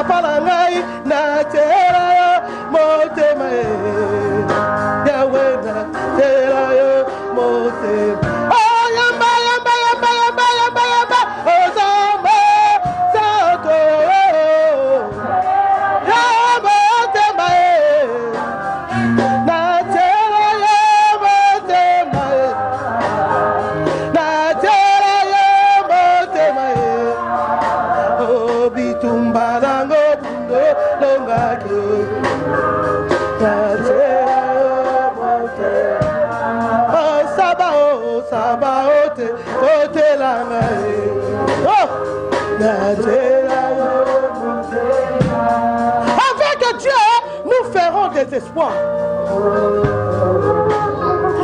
palangai na tera motema Yahweh na tera motema Oh yamba yamba yamba yamba yamba yamba Ozama Sako Yamba motema na tera motema na tera motema Bitumba dango bundo longake Sabaote kote langae Avec Dieu nous ferons des espoirs.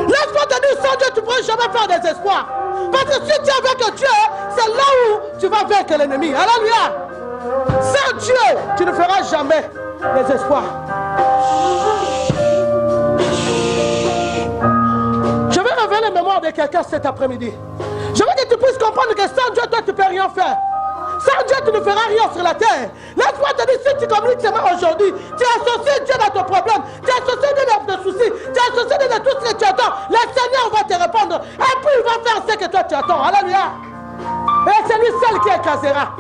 Laisse-moi te dire, sans Dieu tu ne pourras jamais faire des espoirs. Parce que si tu es avec Dieu, c'est là où tu vas vaincre l'ennemi. Alléluia. Sans Dieu, tu ne feras jamais des espoirs. Je vais révéler la mémoire de quelqu'un cet après-midi. Je veux que tu puisses comprendre que sans Dieu, toi, tu ne peux rien faire. Sans Dieu, tu ne feras rien sur la terre. Laisse-moi te dire, si tu communiques seulement aujourd'hui, tu associes Dieu dans ton problème, tu associes Dieu dans tes soucis, tu associes Dieu dans tout ce que tu attends. Le Seigneur va te répondre. Et puis, il va faire ce que toi, tu attends. Alléluia. Et c'est lui seul qui écrasera.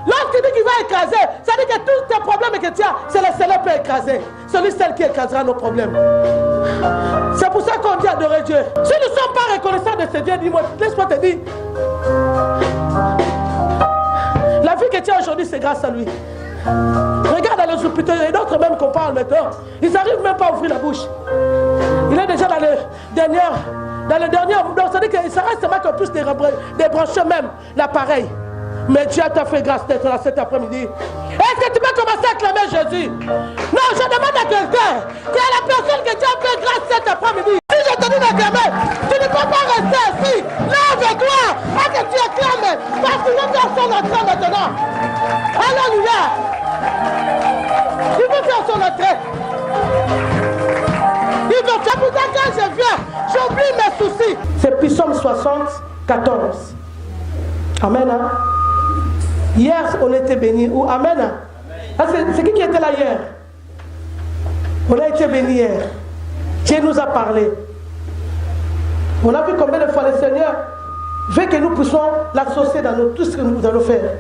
Lorsqu'il dit qu'il va écraser, ça dit que tous tes problèmes que tu as, c'est le Seigneur qui peut écraser. C'est lui seul qui écrasera nos problèmes. C'est pour ça qu'on dit adorer Dieu. Si nous ne sommes pas reconnaissants de ce Dieu, dis-moi, laisse-moi te dire. La vie que tu as aujourd'hui, c'est grâce à lui. Regarde dans les hôpitaux, il y a d'autres même qu'on parle maintenant. Ils n'arrivent même pas à ouvrir la bouche. Il est déjà dans le dernier. Donc ça dit que ça reste seulement qu'on puisse débrancher même l'appareil. Mais Dieu t'a fait grâce d'être là cet après-midi. Est-ce que tu peux commencer à acclamer Jésus? Non, je demande à quelqu'un qui est la personne que Dieu a fait grâce cet après-midi. Si je te dis d'acclamer, tu ne peux pas rester assis. Lève-toi et que tu acclames. Parce qu'il veut faire son entrée maintenant. Alléluia. Il veut faire son entrée. Il veut faire pour ça quand je viens, j'oublie mes soucis. C'est Psaume 74. Amen. Hein? Hier, on était bénis. Ou Amen. Hein? Ah, c'est qui était là hier? On a été bénis hier. Dieu nous a parlé. On a vu combien de fois le Seigneur veut que nous puissions l'associer dans tout ce que nous allons faire.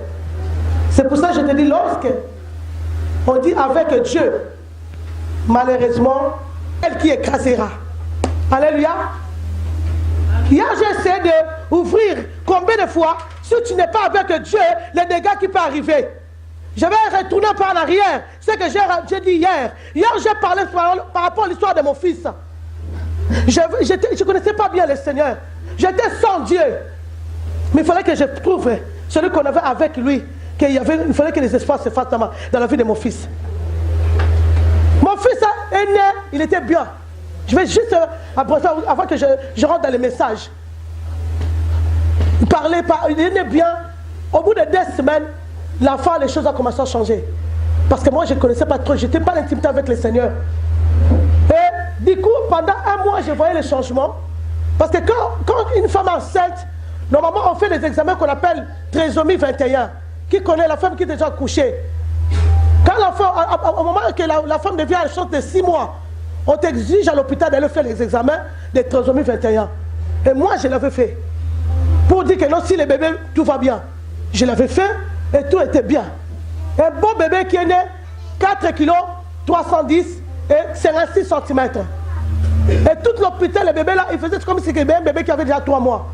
C'est pour ça que je te dis, lorsque on dit avec Dieu, malheureusement, elle qui écrasera. Alléluia. Hier, j'ai essayé d'ouvrir combien de fois, si tu n'es pas avec Dieu, les dégâts qui peuvent arriver. Je vais retourner par l'arrière. Ce que j'ai dit hier. Hier, j'ai parlé par rapport à l'histoire de mon fils. Je ne connaissais pas bien le Seigneur. J'étais sans Dieu. Mais il fallait que je trouve celui qu'on avait avec lui. Il fallait que les espoirs se fassent dans la vie de mon fils. Mon fils est né, il était bien. Je vais juste, avant que je rentre dans les messages, il est né bien. Au bout de 2 semaines, l'enfant, les choses ont commencé à changer. Parce que moi, je ne connaissais pas trop, je n'étais pas l'intimité avec le Seigneur. Et du coup, pendant 1 mois, je voyais les changements. Parce que quand une femme enceinte, normalement, on fait des examens qu'on appelle trisomie 21. Qui connaît la femme qui est déjà accouchée? Quand l'enfant, au moment que la femme devient enceinte de 6 mois, on t'exige à l'hôpital d'aller faire les examens de trisomie 21. Et moi, je l'avais fait. Pour dire que non, si le bébé, tout va bien. Je l'avais fait et tout était bien. Un beau bébé qui est né, 4 kg, 310 et 56 cm. Et tout l'hôpital, le bébé là, il faisait comme si c'était un bébé qui avait déjà 3 mois.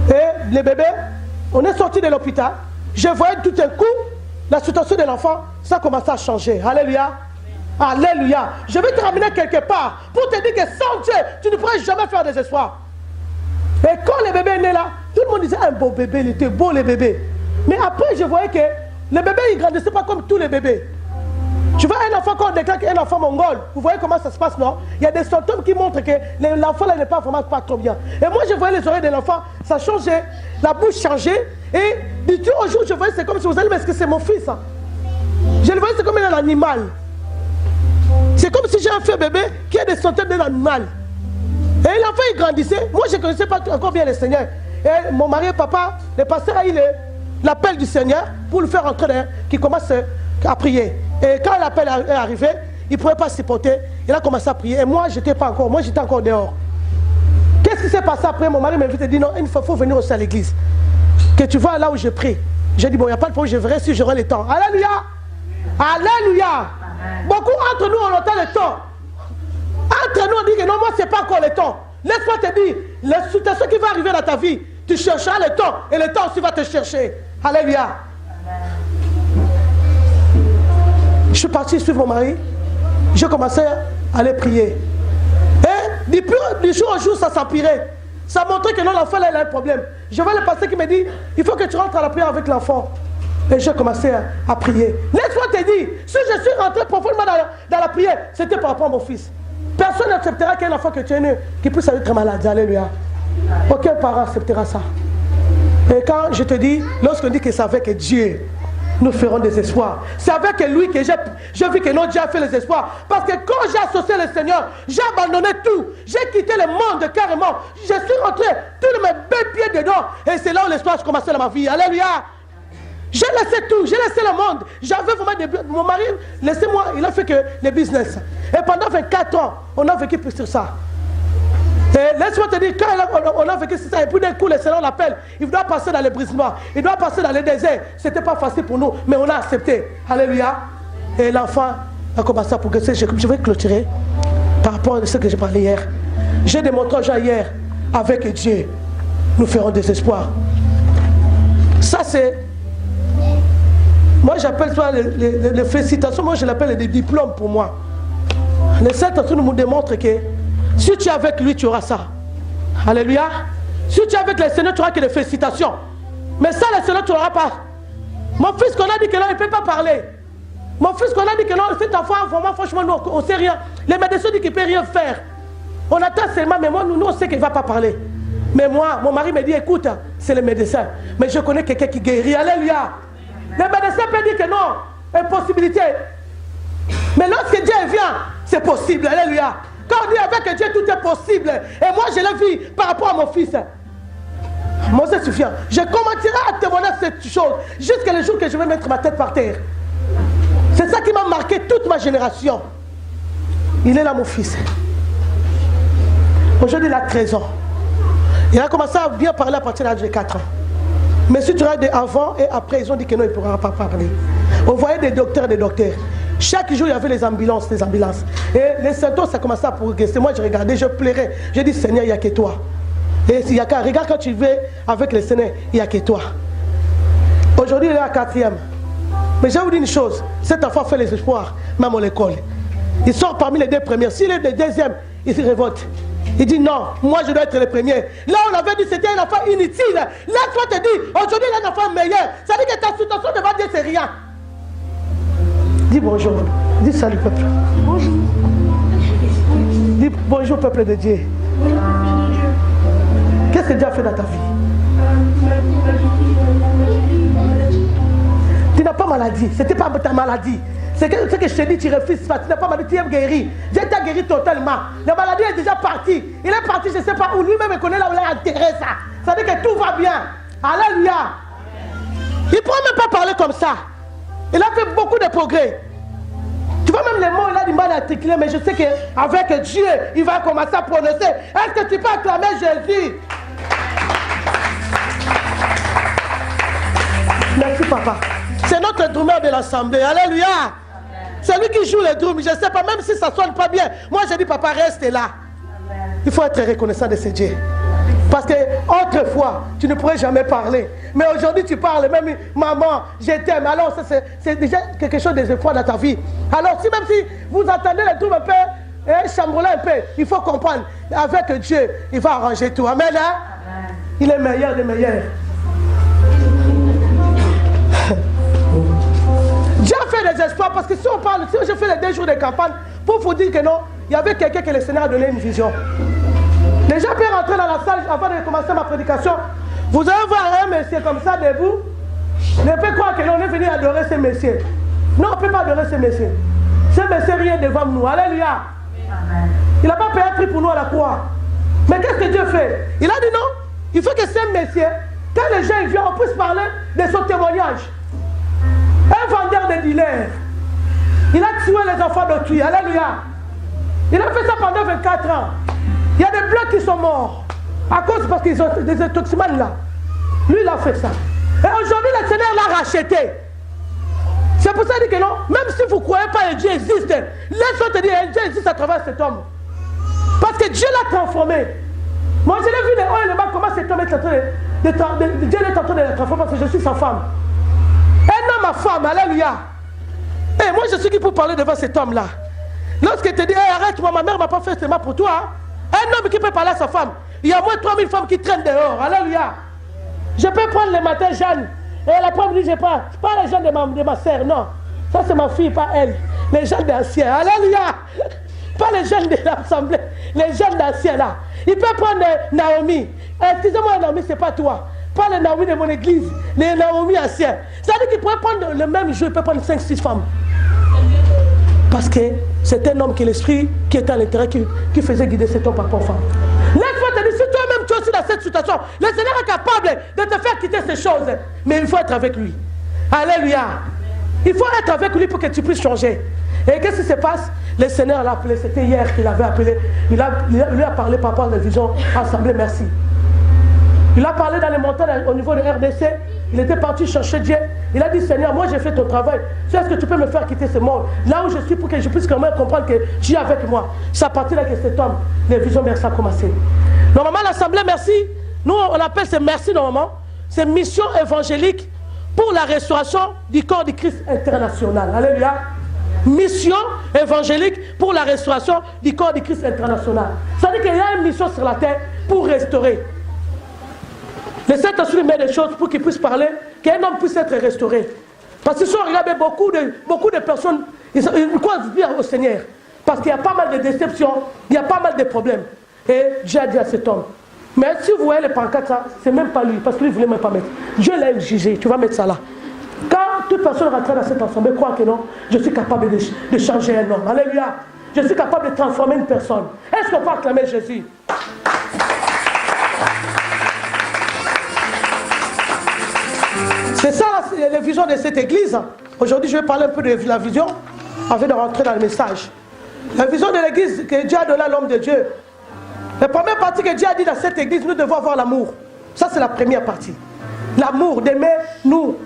Et le bébé, on est sorti de l'hôpital. Je voyais tout un coup, la situation de l'enfant, ça commençait à changer. Alléluia. Alléluia. Je vais te ramener quelque part pour te dire que sans Dieu, tu ne pourrais jamais faire des espoirs. Et quand le bébé est né là, tout le monde disait un beau bébé, il était beau le bébé. Mais après, je voyais que le bébé, il ne grandissait pas comme tous les bébés. Tu vois un enfant, quand on déclare qu'un enfant mongol, vous voyez comment ça se passe, non? Il y a des symptômes qui montrent que l'enfant là n'est pas vraiment pas trop bien. Et moi, je voyais les oreilles de l'enfant, ça changeait, la bouche changeait. Et du tout au jour, je voyais, c'est comme si vous allez, mais est-ce que c'est mon fils? Hein? Je le voyais, c'est comme un animal. C'est comme si j'ai un fait bébé qui a des symptômes d'un animal. Et l'enfant, il grandissait. Moi, je ne connaissais pas encore bien le Seigneur. Et mon mari et papa, le pasteur a eu l'appel du Seigneur pour le faire entrer, qu'il commence à prier. Et quand l'appel est arrivé, il ne pouvait pas supporter. Il a commencé à prier. Et moi, je n'étais pas encore. Moi, j'étais encore dehors. Qu'est-ce qui s'est passé après? Mon mari m'invite et dit non, il faut venir aussi à l'église. Que tu vois là où je prie. J'ai dit bon, il n'y a pas de problème, je verrai si j'aurai le temps. Alléluia! Alléluia! Beaucoup entre nous, on entend le temps. Entre nous, on dit que non, moi, ce n'est pas encore le temps. Laisse-moi te dire, ce qui va arriver dans ta vie, tu chercheras le temps. Et le temps aussi va te chercher. Alléluia! Je suis parti suivre mon mari. J'ai commencé à aller prier. Et du jour au jour, ça s'empirait. Ça montrait que non, l'enfant là, il a un problème. Je vois le pasteur qui me dit, il faut que tu rentres à la prière avec l'enfant. Et j'ai commencé à prier. Laisse-moi te dire, si je suis rentré profondément dans la prière, c'était par rapport à mon fils. Personne n'acceptera qu'un enfant que tu es né, qui puisse être malade. Alléluia. Aucun parent acceptera ça. Et quand je te dis, lorsqu'on dit que c'est avec Dieu, nous ferons des espoirs. C'est avec lui que j'ai vu que non, Dieu a fait les espoirs. Parce que quand j'ai associé le Seigneur, j'ai abandonné tout. J'ai quitté le monde carrément. Je suis rentré, tous mes belles pieds dedans. Et c'est là où l'espoir a commencé dans ma vie. Alléluia. J'ai laissé tout, j'ai laissé le monde. J'avais vraiment mon mari, laissez-moi, il a fait que le business. Et pendant 24 ans, on a vécu plus sur ça. Et laisse-moi te dire, quand on a vécu sur ça, et puis d'un coup, le Seigneur l'appelle, il doit passer dans les brisements, il doit passer dans les déserts. Ce n'était pas facile pour nous, mais on a accepté. Alléluia. Et l'enfant a commencé à progresser. Je vais clôturer par rapport à ce que j'ai parlé hier. J'ai démontré aux gens hier, avec Dieu, nous ferons des espoirs. Ça, c'est... Moi, j'appelle ça les félicitations. Moi, je l'appelle des diplômes pour moi. Le Saint-Esprit nous démontre que si tu es avec lui, tu auras ça. Alléluia. Si tu es avec le Seigneur, tu auras que des félicitations. Mais ça, le Seigneur, tu n'auras pas. Mon fils qu'on a dit que non, il ne peut pas parler. Mon fils qu'on a dit que non, cet enfant, vraiment, franchement, nous, on ne sait rien. Les médecins disent qu'il ne peut rien faire. On attend seulement, mais moi, nous, on sait qu'il ne va pas parler. Mais moi, mon mari me dit, écoute, c'est le médecin. Mais je connais quelqu'un qui guérit. Alléluia. Les médecins peuvent dire que non, impossibilité. Mais lorsque Dieu vient, c'est possible. Alléluia. Quand on dit avec Dieu, tout est possible. Et moi, je l'ai vu par rapport à mon fils. Moi, c'est suffisant. Je commencerai à témoigner cette chose jusqu'à le jour que je vais mettre ma tête par terre. C'est ça qui m'a marqué toute ma génération. Il est là, mon fils. Aujourd'hui, il a 13 ans. Il a commencé à bien parler à partir de l'âge de 4 ans. Mais si tu regardes avant et après, ils ont dit que non, il ne pourra pas parler. On voyait des docteurs. Chaque jour, il y avait les ambulances. Et les symptômes, ça commençait à progresser. Moi, je regardais, je pleurais. J'ai dit, Seigneur, il n'y a que toi. Et il y a qu'à, regarde quand tu vas avec le Seigneur, il n'y a que toi. Aujourd'hui, il est à 4e. Mais je vais vous dire une chose, cet enfant fait les espoirs, même à l'école. Il sort parmi les 2 premiers. S'il est le 2e, il se révolte. Il dit non, moi je dois être le premier. Là on avait dit c'était un enfant inutile. Laisse-moi te dire, aujourd'hui il est un enfant meilleur. Ça veut dire que ta situation devant Dieu c'est rien. Dis bonjour. Dis salut peuple. Bonjour. Dis bonjour peuple de Dieu. Qu'est-ce que Dieu a fait dans ta vie? Tu n'as pas maladie. C'était pas ta maladie. C'est ce que je te dis, tu refuses pas. Tu n'as pas maladie, tu es guéri. Dieu t'a guéri totalement. La maladie est déjà partie. Il est parti, je ne sais pas où. Lui-même connaît là où il a enterré ça. Ça veut dire que tout va bien. Alléluia. Il ne pourra même pas parler comme ça. Il a fait beaucoup de progrès. Tu vois même les mots, il a du mal à articuler, mais je sais qu'avec Dieu, il va commencer à prononcer. Est-ce que tu peux acclamer Jésus? Merci papa. C'est notre drummer de l'assemblée. Alléluia. C'est lui qui joue les drums. Je ne sais pas, même si ça ne sonne pas bien. Moi, je dis, papa, reste là. Il faut être reconnaissant de ce Dieu. Parce que autrefois, tu ne pourrais jamais parler. Mais aujourd'hui, tu parles. Même, maman, je t'aime. Alors, c'est déjà quelque chose d'espoir dans ta vie. Alors, même si vous entendez les drums un peu, chambreler un peu, il faut comprendre. Avec Dieu, il va arranger tout. Amen. Hein? Amen. Il est meilleur des meilleurs. Dieu a fait des espoirs parce que si on parle, si je fais les 2 jours de campagne, pour vous dire que non, il y avait quelqu'un que le Seigneur a donné une vision. Les gens peuvent rentrer dans la salle avant de commencer ma prédication. Vous allez voir un monsieur comme ça debout. Ne peut croire que l'on est venu adorer ce monsieur. Non, on ne peut pas adorer ce monsieur. Ce monsieur rien devant nous. Alléluia. Il n'a pas payé un prix pour nous à la croix. Mais qu'est-ce que Dieu fait? Il a dit non. Il faut que ce monsieur, quand les gens viennent, on puisse parler de son témoignage. Un vendeur de dealers. Il a tué les enfants d'autrui. Alléluia. Il a fait ça pendant 24 ans. Il y a des blocs qui sont morts. À cause parce qu'ils ont des intoximants là. Lui, il a fait ça. Et aujourd'hui, le Seigneur l'a racheté. C'est pour ça qu'il dit que non, même si vous ne croyez pas que Dieu existe, laisse-moi te dire que Dieu existe à travers cet homme. Parce que Dieu l'a transformé. Moi, je l'ai vu les hauts et les bas, comment cet homme est en train de Dieu est en train de le transformer parce que je suis sa femme. Un homme à femme, alléluia. Et moi, je suis qui pour parler devant cet homme-là. Lorsqu'il te dit, hey, arrête-moi, ma mère ne m'a pas fait seulement pour toi. Un homme qui peut parler à sa femme. Il y a moins de 3000 femmes qui traînent dehors. Alléluia. Je peux prendre le matin Jeanne. Et la femme dit, je pas les gens de ma sœur, non. Ça, c'est ma fille, pas elle. Les gens d'ancien. Alléluia. Pas les jeunes de l'assemblée. Les jeunes d'ancien, là. Il peut prendre Naomi. Excusez-moi, Naomi, c'est pas toi. Pas les Naomi de mon église. Les Naomi anciens. C'est-à-dire qu'il pourrait prendre le même jour, il peut prendre 5-6 femmes. Parce que c'est un homme qui est l'esprit qui est à l'intérieur, qui faisait guider cet homme par rapport aux femmes. Laisse-moi te dire, si toi-même tu es aussi dans cette situation, le Seigneur est capable de te faire quitter ces choses. Mais il faut être avec lui. Alléluia. Il faut être avec lui pour que tu puisses changer. Et qu'est-ce qui se passe? Le Seigneur l'a appelé, c'était hier qu'il avait appelé. Il lui a parlé par rapport à la vision Assemblée Merci. Il a parlé dans les montagnes au niveau de RDC. Il était parti chercher Dieu. Il a dit, Seigneur, moi j'ai fait ton travail. Est-ce que tu peux me faire quitter ce monde? Là où je suis pour que je puisse quand même comprendre que tu es avec moi. C'est à partir de là que cet homme, les visions Merci a commencé. Normalement, l'Assemblée Merci, nous on appelle ces Merci normalement, c'est mission évangélique pour la restauration du corps du Christ international. Alléluia. Mission évangélique pour la restauration du corps du Christ international. Ça veut dire qu'il y a une mission sur la terre pour restaurer. Le Saint-Esprit met des choses pour qu'il puisse parler, qu'un homme puisse être restauré. Parce que si on regarde beaucoup de personnes, ils croient bien au Seigneur. Parce qu'il y a pas mal de déceptions, il y a pas mal de problèmes. Et Dieu a dit à cet homme. Mais si vous voyez les pancartes, c'est même pas lui, parce qu'il ne voulait même pas mettre. Dieu l'a exigé, tu vas mettre ça là. Quand toute personne rentre dans cette assemblée, croit que non, je suis capable de changer un homme. Alléluia. Je suis capable de transformer une personne. Est-ce qu'on peut acclamer Jésus? C'est ça la vision de cette église. Aujourd'hui, je vais parler un peu de la vision avant de rentrer dans le message. La vision de l'église que Dieu a donnée à l'homme de Dieu. La première partie que Dieu a dit dans cette église, nous devons avoir l'amour. Ça, c'est la première partie. L'amour, d'aimer nous,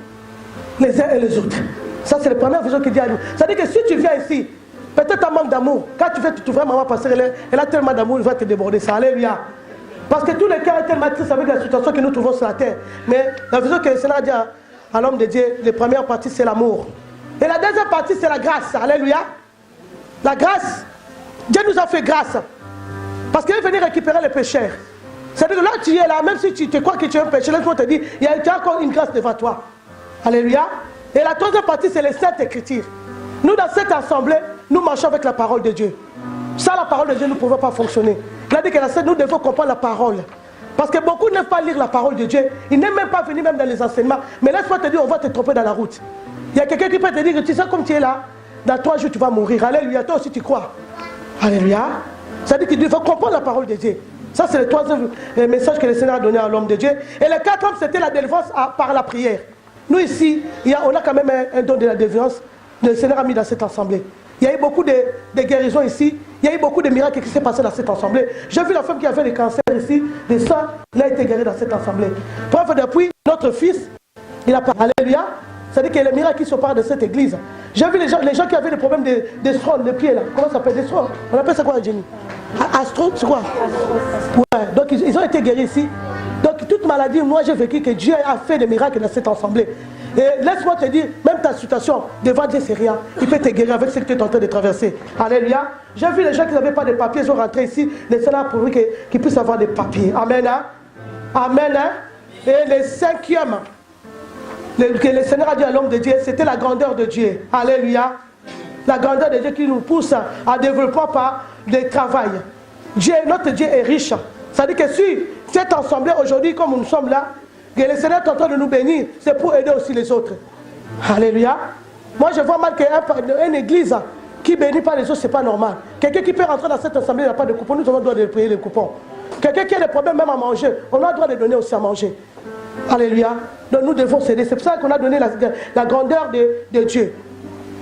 les uns et les autres. Ça, c'est la première vision que Dieu a dit. C'est-à-dire que si tu viens ici, peut-être un manque d'amour. Quand tu viens t'ouvrir, maman, parce qu'elle a tellement d'amour, il va te déborder ça. Alléluia. Parce que tous les cœurs sont tellement tristes avec la situation que nous trouvons sur la terre. Mais la vision que le Seigneur a dit à l'homme de Dieu, la première partie, c'est l'amour. Et la deuxième partie, c'est la grâce. Alléluia. La grâce, Dieu nous a fait grâce. Parce qu'il veut venir récupérer les pécheurs. C'est-à-dire que là, tu es là, même si tu crois que tu es un pécheur, laisse-moi te dire, il y a encore une grâce devant toi. Alléluia. Et la troisième partie, c'est les saintes écritures. Nous, dans cette assemblée, nous marchons avec la parole de Dieu. Sans la parole de Dieu, nous ne pouvons pas fonctionner. Il a dit que nous devons comprendre la parole. Parce que beaucoup n'aiment pas lire la parole de Dieu. Ils n'aiment même pas venir même dans les enseignements. Mais laisse-moi te dire, on va te tromper dans la route. Il y a quelqu'un qui peut te dire que tu sais comme tu es là, dans 3 jours tu vas mourir. Alléluia, toi aussi tu crois. Alléluia. Ça dit qu'il faut comprendre la parole de Dieu. Ça c'est le troisième message que le Seigneur a donné à l'homme de Dieu. Et le quatrième, c'était la délivrance par la prière. Nous ici, on a quand même un don de la délivrance. Le Seigneur a mis dans cette assemblée. Il y a eu beaucoup de guérisons ici. Il y a eu beaucoup de miracles qui s'est passé dans cette assemblée. J'ai vu la femme qui avait des cancers ici, des seins, il a été guéri dans cette assemblée. Preuve d'appui, notre fils, il a parlé. Alléluia. C'est-à-dire qu'il y a les miracles qui sont parlent de cette église. J'ai vu les gens qui avaient des problèmes d'estron, de pieds là. Comment ça s'appelle? D'estron. On appelle ça quoi, Jenny? Astro, c'est quoi? Ouais. Donc ils ont été guéris ici. Donc toute maladie, moi j'ai vécu que Dieu a fait des miracles dans cette assemblée. Et laisse-moi te dire, même ta situation, devant Dieu c'est rien. Il peut te guérir avec ce que tu es en train de traverser. Alléluia. J'ai vu les gens qui n'avaient pas de papiers, ils sont rentrés ici. Le Seigneur a pourvu qu'ils puissent avoir des papiers. Amen. Hein? Amen. Hein? Et le cinquième, que le Seigneur a dit à l'homme de Dieu, c'était la grandeur de Dieu. Alléluia. La grandeur de Dieu qui nous pousse à développer par le travail. Dieu, notre Dieu est riche. Ça dit que si cette assemblée aujourd'hui, comme nous sommes là, que le Seigneur est en train de nous bénir, c'est pour aider aussi les autres. Alléluia. Moi, je vois mal qu'une église qui bénit pas les autres, c'est pas normal. Quelqu'un qui peut rentrer dans cette assemblée, il n'a pas de coupons, nous avons le droit de payer les coupons. Quelqu'un qui a des problèmes même à manger, on a le droit de donner aussi à manger. Alléluia. Donc nous devons céder. C'est pour ça qu'on a donné la grandeur de Dieu.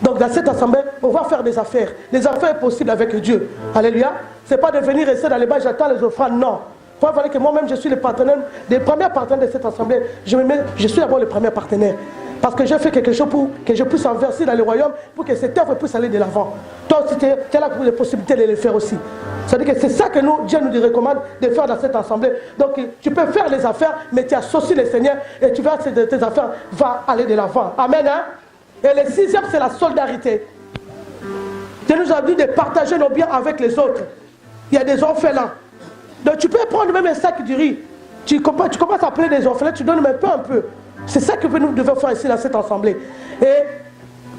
Donc dans cette assemblée, on va faire des affaires. Les affaires possibles avec Dieu. Alléluia. Ce n'est pas de venir rester dans les bas, j'attends les offrandes. Non. Il faut voir que moi-même, je suis le partenaire, des premiers partenaires de cette assemblée. Je suis d'abord le premier partenaire. Parce que j'ai fait quelque chose pour que je puisse investir dans le royaume, pour que cette œuvre puisse aller de l'avant. Toi aussi, tu as la possibilité de le faire aussi. C'est-à-dire que c'est ça que Dieu nous recommande de faire dans cette assemblée. Donc tu peux faire les affaires, mais tu associes le Seigneur et tu verras que tes affaires vont aller de l'avant. Amen. Hein? Et le sixième, c'est la solidarité. Dieu nous a dit de partager nos biens avec les autres. Il y a des orphelins. Donc tu peux prendre même un sac de riz. Tu commences à appeler des orphelins, tu donnes même un peu. C'est ça que nous devons faire ici dans cette assemblée. Et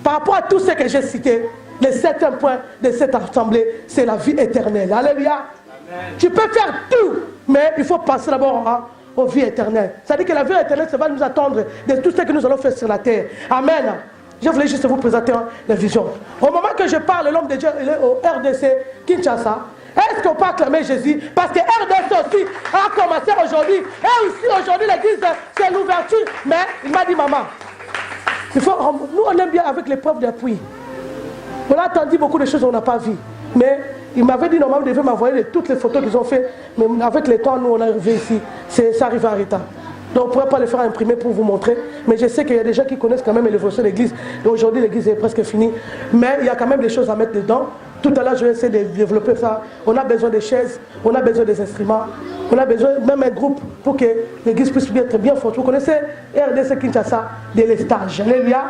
par rapport à tout ce que j'ai cité, le septième point de cette assemblée, c'est la vie éternelle. Alléluia. Amen. Tu peux faire tout, mais il faut passer d'abord aux vies éternelles. C'est-à-dire que la vie éternelle, ça va nous attendre de tout ce que nous allons faire sur la terre. Amen. Je voulais juste vous présenter la vision. Au moment que je parle, l'homme de Dieu il est au RDC Kinshasa. Est-ce qu'on peut acclamer Jésus? Parce que RDC aussi a commencé aujourd'hui. Et aussi aujourd'hui, l'église, c'est l'ouverture. Mais il m'a dit, maman, nous on aime bien avec les preuves d'appui. On a attendu beaucoup de choses qu'on n'a pas vues. Mais il m'avait dit, normalement, il devait m'envoyer toutes les photos qu'ils ont fait. Mais avec le temps, nous, on est arrivé ici. Ça arrive en retard. Donc on ne pourrait pas les faire imprimer pour vous montrer. Mais je sais qu'il y a des gens qui connaissent quand même l'évolution de l'église. Aujourd'hui, l'église est presque finie. Mais il y a quand même des choses à mettre dedans. Tout à l'heure, je vais essayer de développer ça. On a besoin de chaises, on a besoin des instruments, on a besoin même un groupe pour que l'église puisse être bien forte. Vous connaissez RDC Kinshasa, de l'estage. Alléluia.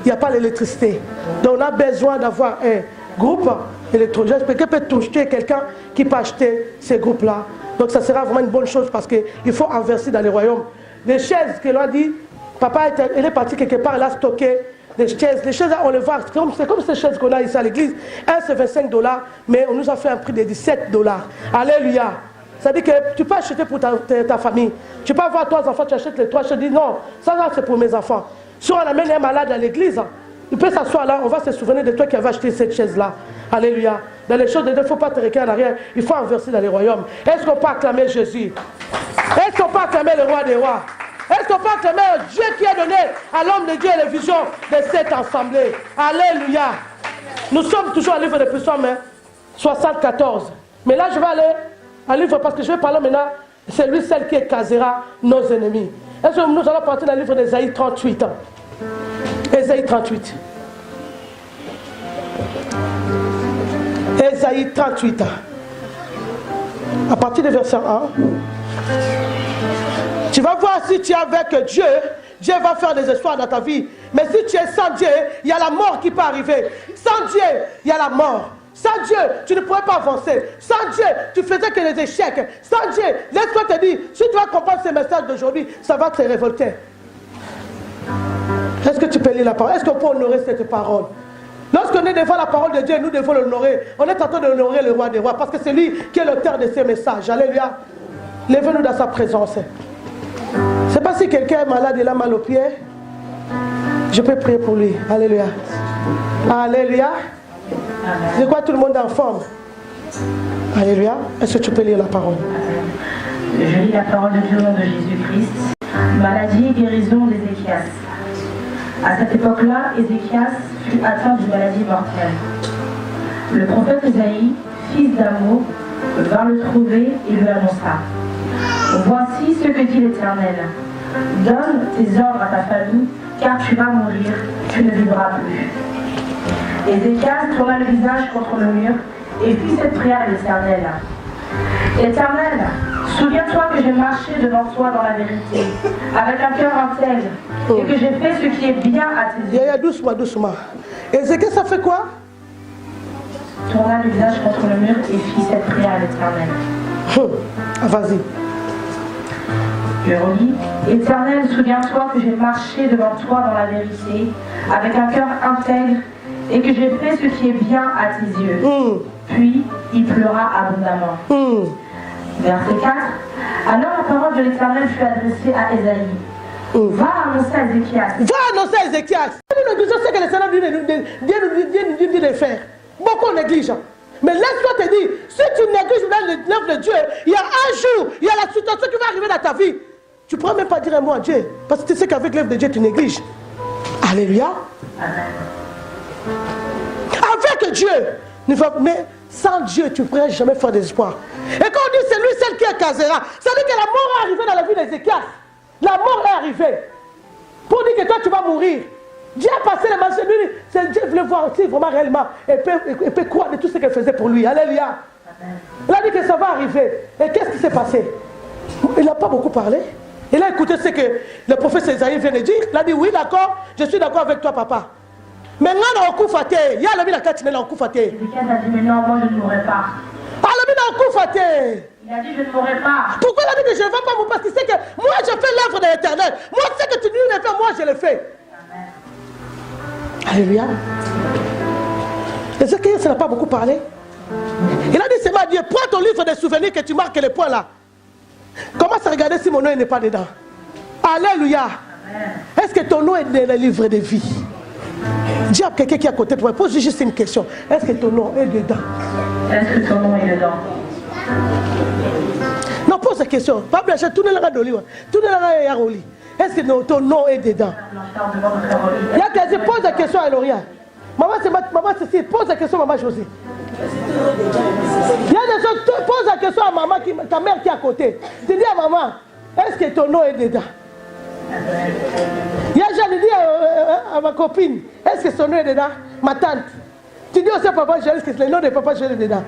Il n'y a pas l'électricité. Donc on a besoin d'avoir un groupe électronique. J'espère peut toucher quelqu'un qui peut acheter ces groupes-là. Donc ça sera vraiment une bonne chose parce qu'il faut investir dans les royaumes. Les chaises que l'on a dit, papa il est parti quelque part, il a stocké. Les chaises, on les voit, c'est comme ces chaises qu'on a ici à l'église. Un, c'est 25 $, mais on nous a fait un prix de 17 $. Alléluia. C'est-à-dire que tu peux acheter pour ta famille. Tu peux avoir 3 enfants, tu achètes les 3 chaises. Tu dis non, ça c'est pour mes enfants. Si on amène un malade à l'église, il peut s'asseoir là, on va se souvenir de toi qui avais acheté cette chaise-là. Alléluia. Dans les choses de Dieu, il ne faut pas te recueillir en arrière, il faut inverser dans les royaumes. Est-ce qu'on peut acclamer Jésus? Est-ce qu'on peut acclamer le roi des rois? Est-ce qu'on peut acclamer Dieu qui a donné à l'homme de Dieu les visions de cette assemblée? Alléluia. Nous sommes toujours au livre de Psaume 74. Mais là, je vais aller à livre parce que je vais parler maintenant. C'est lui, celle qui écrasera nos ennemis. Est-ce que nous allons partir dans le livre d'Ésaïe 38? Ésaïe 38. Ésaïe 38. À partir du verset 1. Tu vas voir si tu es avec Dieu, Dieu va faire des espoirs dans ta vie. Mais si tu es sans Dieu, il y a la mort qui peut arriver. Sans Dieu, il y a la mort. Sans Dieu, tu ne pourrais pas avancer. Sans Dieu, tu faisais que des échecs. Sans Dieu, laisse-moi te dire, si tu vas comprendre ce message d'aujourd'hui, ça va te révolter. Est-ce que tu peux lire la parole? Est-ce qu'on peut honorer cette parole? Lorsqu'on est devant la parole de Dieu, nous devons l'honorer. On est en train d'honorer le roi des rois parce que c'est lui qui est l'auteur de ces messages. Alléluia. Lève-nous dans sa présence. Je ne sais pas si quelqu'un est malade et il a mal aux pieds. Je peux prier pour lui. Alléluia. Alléluia. Je crois que tout le monde est en forme. Alléluia. Est-ce que tu peux lire la parole? Je lis la parole de Dieu au nom de Jésus-Christ. Maladie et guérison d'Ézéchias. À cette époque-là, Ézéchias fut atteint d'une maladie mortelle. Le prophète Ésaïe, fils d'Amo, vint le trouver et lui annonça: voici ce que dit l'Éternel. Donne tes ordres à ta famille, car tu vas mourir, tu ne vivras plus. Ézéchias tourna le visage contre le mur et fit cette prière à l'Éternel. Éternel, souviens-toi que j'ai marché devant toi dans la vérité, avec un cœur intègre, et que j'ai fait ce qui est bien à tes yeux. Doucement, doucement. Ézéchias, ça fait quoi? Tourna le visage contre le mur et fit cette prière à l'Éternel. Vas-y. Je relis. Éternel, souviens-toi que j'ai marché devant toi dans la vérité, avec un cœur intègre, et que j'ai fait ce qui est bien à tes yeux. Puis il pleura abondamment. Verset 4. Alors la parole de l'Éternel fut adressée à Ésaïe. Va annoncer à Ézéchias. Va annoncer à Ézéchias. Nous négligons ce que le Seigneur dit de faire. Beaucoup négligent. Mais laisse-toi te dire, si tu négliges l'œuvre de Dieu, il y a un jour, il y a la situation qui va arriver dans ta vie. tu ne pourras même pas dire un mot à Dieu. Parce que tu sais qu'avec l'œuvre de Dieu, tu négliges. Alléluia. Avec Dieu, mais sans Dieu, tu ne pourras jamais faire d'espoir. Et quand on dit c'est lui celle qui est casera, ça veut dire que la mort est arrivée dans la vie d'Ézéchias. La mort est arrivée. Pour dire que toi tu vas mourir. Dieu a passé les marchés. Lui, Dieu voulait voir aussi vraiment réellement. Et peut croire de tout ce qu'elle faisait pour lui. Alléluia. Il a dit que ça va arriver. Et qu'est-ce qui s'est passé? Il n'a pas beaucoup parlé. Il a écouté ce que le prophète Isaïe vient de dire. Il a dit oui, d'accord, je suis d'accord avec toi, papa. Mais il y a le mina katine na okufate. Ézéchias a dit mais non, moi je ne mourrai pas. Il a dit je ne mourrai pas. Pourquoi il a dit que je ne vais pas mourir? Parce qu'il sait que moi je fais l'œuvre de l'Éternel. Moi ce que tu dis de faire, moi je le fais. Amen. Alléluia. Ézéchias n'a pas beaucoup parlé. Il a dit c'est ma Dieu, prends ton livre de souvenirs que tu marques les points là. Commence à regarder si mon nom n'est pas dedans. Alléluia. Est-ce que ton nom est dans le livre de vie? Dis à quelqu'un qui est à côté de toi, pose juste une question. Est-ce que ton nom est dedans? Est-ce que ton nom est dedans? Non, pose la question. Pas blanchir, tout le monde est à Roli. Est-ce que ton nom est dedans? Il y a quelqu'un qui pose la question à Loria. Maman, c'est pose la question à maman José. Il y a des gens qui posent la question à maman, ta mère qui est à côté. Tu dis à maman, est-ce que ton nom est dedans? Il y a j'allais dire à ma copine, est-ce que son nom est dedans? Ma tante. Tu dis aussi à papa Joël que le nom de papa Joël est dedans.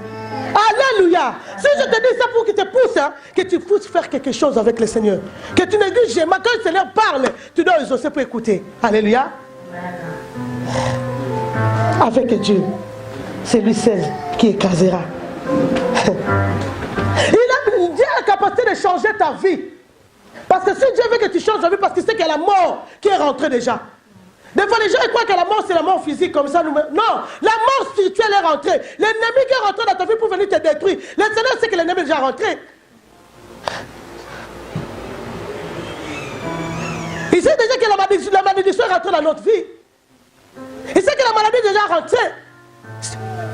Alléluia. Si je te dis ça pour qu'il te pousse, hein, que tu pousses faire quelque chose avec le Seigneur. Que tu négliges jamais. Quand le Seigneur parle, tu dois oser pour écouter. Alléluia. Avec Dieu, c'est lui seul qui écrasera. Dieu a la capacité de changer ta vie. Parce que si Dieu veut que tu changes ta vie, parce qu'il sait qu'il y a la mort qui est rentrée déjà. Des fois, les gens croient que la mort, c'est la mort physique comme ça. Non, la mort spirituelle est rentrée. L'ennemi qui est rentré dans ta vie pour venir te détruire. Le Seigneur sait que l'ennemi est déjà rentré. Il sait déjà que la malédiction est rentrée dans notre vie. Il sait que la maladie est déjà rentrée.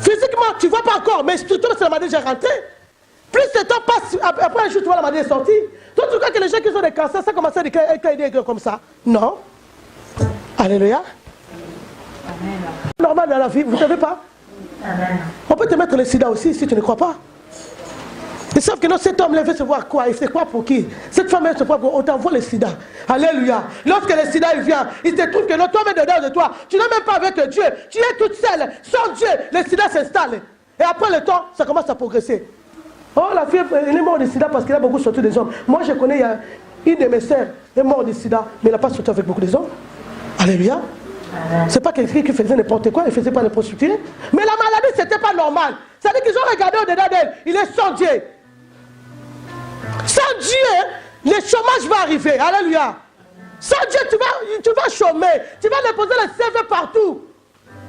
Physiquement, tu ne vois pas encore, mais spirituellement, c'est la maladie déjà rentrée. Plus le temps passe, après un jour, tu vois la maladie est sortie. Toi, tu crois que les gens qui ont des cancers, ça commence à déclarer comme ça? Non. Alléluia. Amen. Normal dans la vie, vous ne savez pas? Amen. On peut te mettre le sida aussi si tu ne crois pas. Ils savent que non, cet homme veut se voir quoi? Il fait quoi pour qui? Cette femme veut se voir pour on t'envoie le sida. Alléluia. Lorsque le sida il vient, il te trouve que non, toi est dedans de toi. Tu n'es même pas avec Dieu. Tu es toute seule. Sans Dieu, le sida s'installe. Et après le temps, ça commence à progresser. Oh, la fille, elle est morte de sida parce qu'elle a beaucoup sorti des hommes. Moi, je connais, il y a une de mes sœurs, elle est morte de sida, mais elle n'a pas sorti avec beaucoup des hommes. Alléluia. C'est pas quelqu'un qui faisait n'importe quoi, il ne faisait pas les prostituées. Mais la maladie, c'était pas normal. C'est-à-dire qu'ils ont regardé au-dedans d'elle. Il est sans Dieu. Sans Dieu, le chômage va arriver. Alléluia. Sans Dieu, tu vas chômer. Tu vas déposer le CV partout.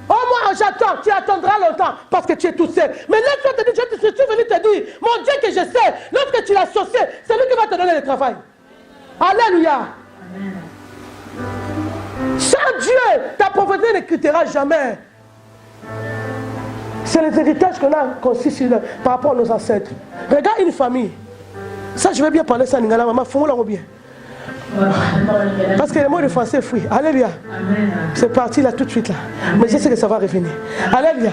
Oh, moi, j'attends. Tu attendras longtemps parce que tu es tout seul. Mais laisse-moi te dire, je suis venu te dire, mon Dieu que je sais, lorsque tu l'as associé, c'est lui qui va te donner le travail. Alléluia. Amen. Sans Dieu, ta pauvreté ne quittera jamais. C'est les héritages qu'on a conçus par rapport à nos ancêtres. Regarde une famille. Ça, je vais bien parler ça, Ningala, maman, fais-moi bien. Parce que le mot de français fuit. Alléluia. C'est parti là tout de suite là. Mais je sais que ça va revenir. Alléluia.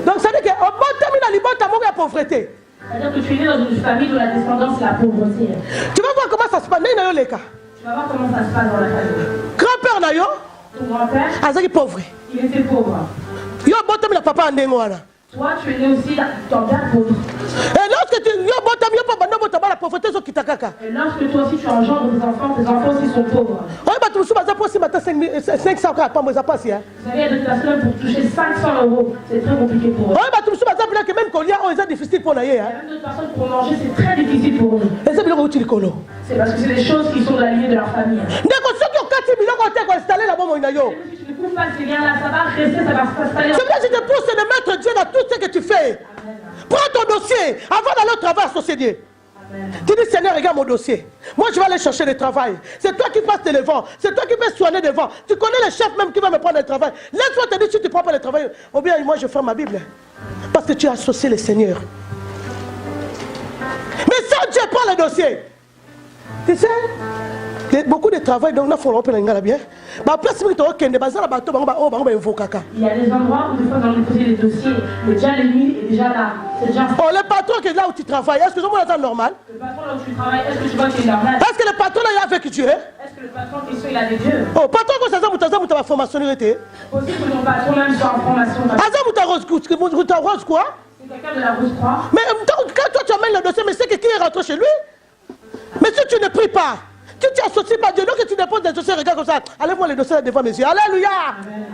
Donc ça veut dire qu'au bon terme, il y a la pauvreté. C'est-à-dire que tu es dans une famille où la descendance c'est la pauvreté. Tu vas voir comment ça se passe. Tu vas voir comment ça se passe dans la famille. Grand-père Nayo. Ton grand-père. Il est pauvre. Il était pauvre. Yo bon terme, il papa Ndengwana. Toi, tu es né aussi ton père pauvre. Et lorsque tu la pauvreté, et lorsque toi aussi tu engendres des enfants aussi sont pauvres. Vous savez, il y a des personnes pour toucher 500 €. C'est très compliqué pour eux. Il y a des personnes pour manger, c'est très difficile pour eux. C'est parce que c'est des choses qui sont de la lignée de leur famille. Si tu ne coupes pas ces liens-là, ça va rester, ça va s'installer. Je te pousse de mettre Dieu dans tout ce que tu fais. Amen. Prends ton dossier avant d'aller au travail, associer Dieu. Amen. Tu dis, Seigneur, regarde mon dossier. Moi, je vais aller chercher le travail. C'est toi qui passes devant. C'est toi qui vas soigner devant. Tu connais le chef même qui va me prendre le travail. Laisse-moi te dire, si tu ne prends pas le travail, ou bien moi, je ferme ma Bible. Parce que tu as associé le Seigneur. Mais sans Dieu, prends le dossier. Tu sais, beaucoup de travail, donc, il faut l'open bien. Il y a des endroits où, des fois, dans les dossiers, déjà l'ennemi est déjà là. Oh, le patron qui est là où tu travailles, est-ce que c'est normal? Le patron là où tu travailles, est-ce que tu vois qu'il est normal? Est-ce que le patron là est avec Dieu? Est-ce que le patron qui est il est avec Dieu? Oh, patron, quand ça vous avez formation, aussi que ton patron même soit en formation. Rose quoi? C'est quelqu'un de la Rose Croix. Mais quand toi tu amènes le dossier, mais c'est que qui est rentré chez lui? Mais si tu ne pries pas, tu t'associes pas à Dieu, donc tu déposes des dossiers, regarde comme ça. Allez-moi les dossiers devant mes yeux. Alléluia. Amen.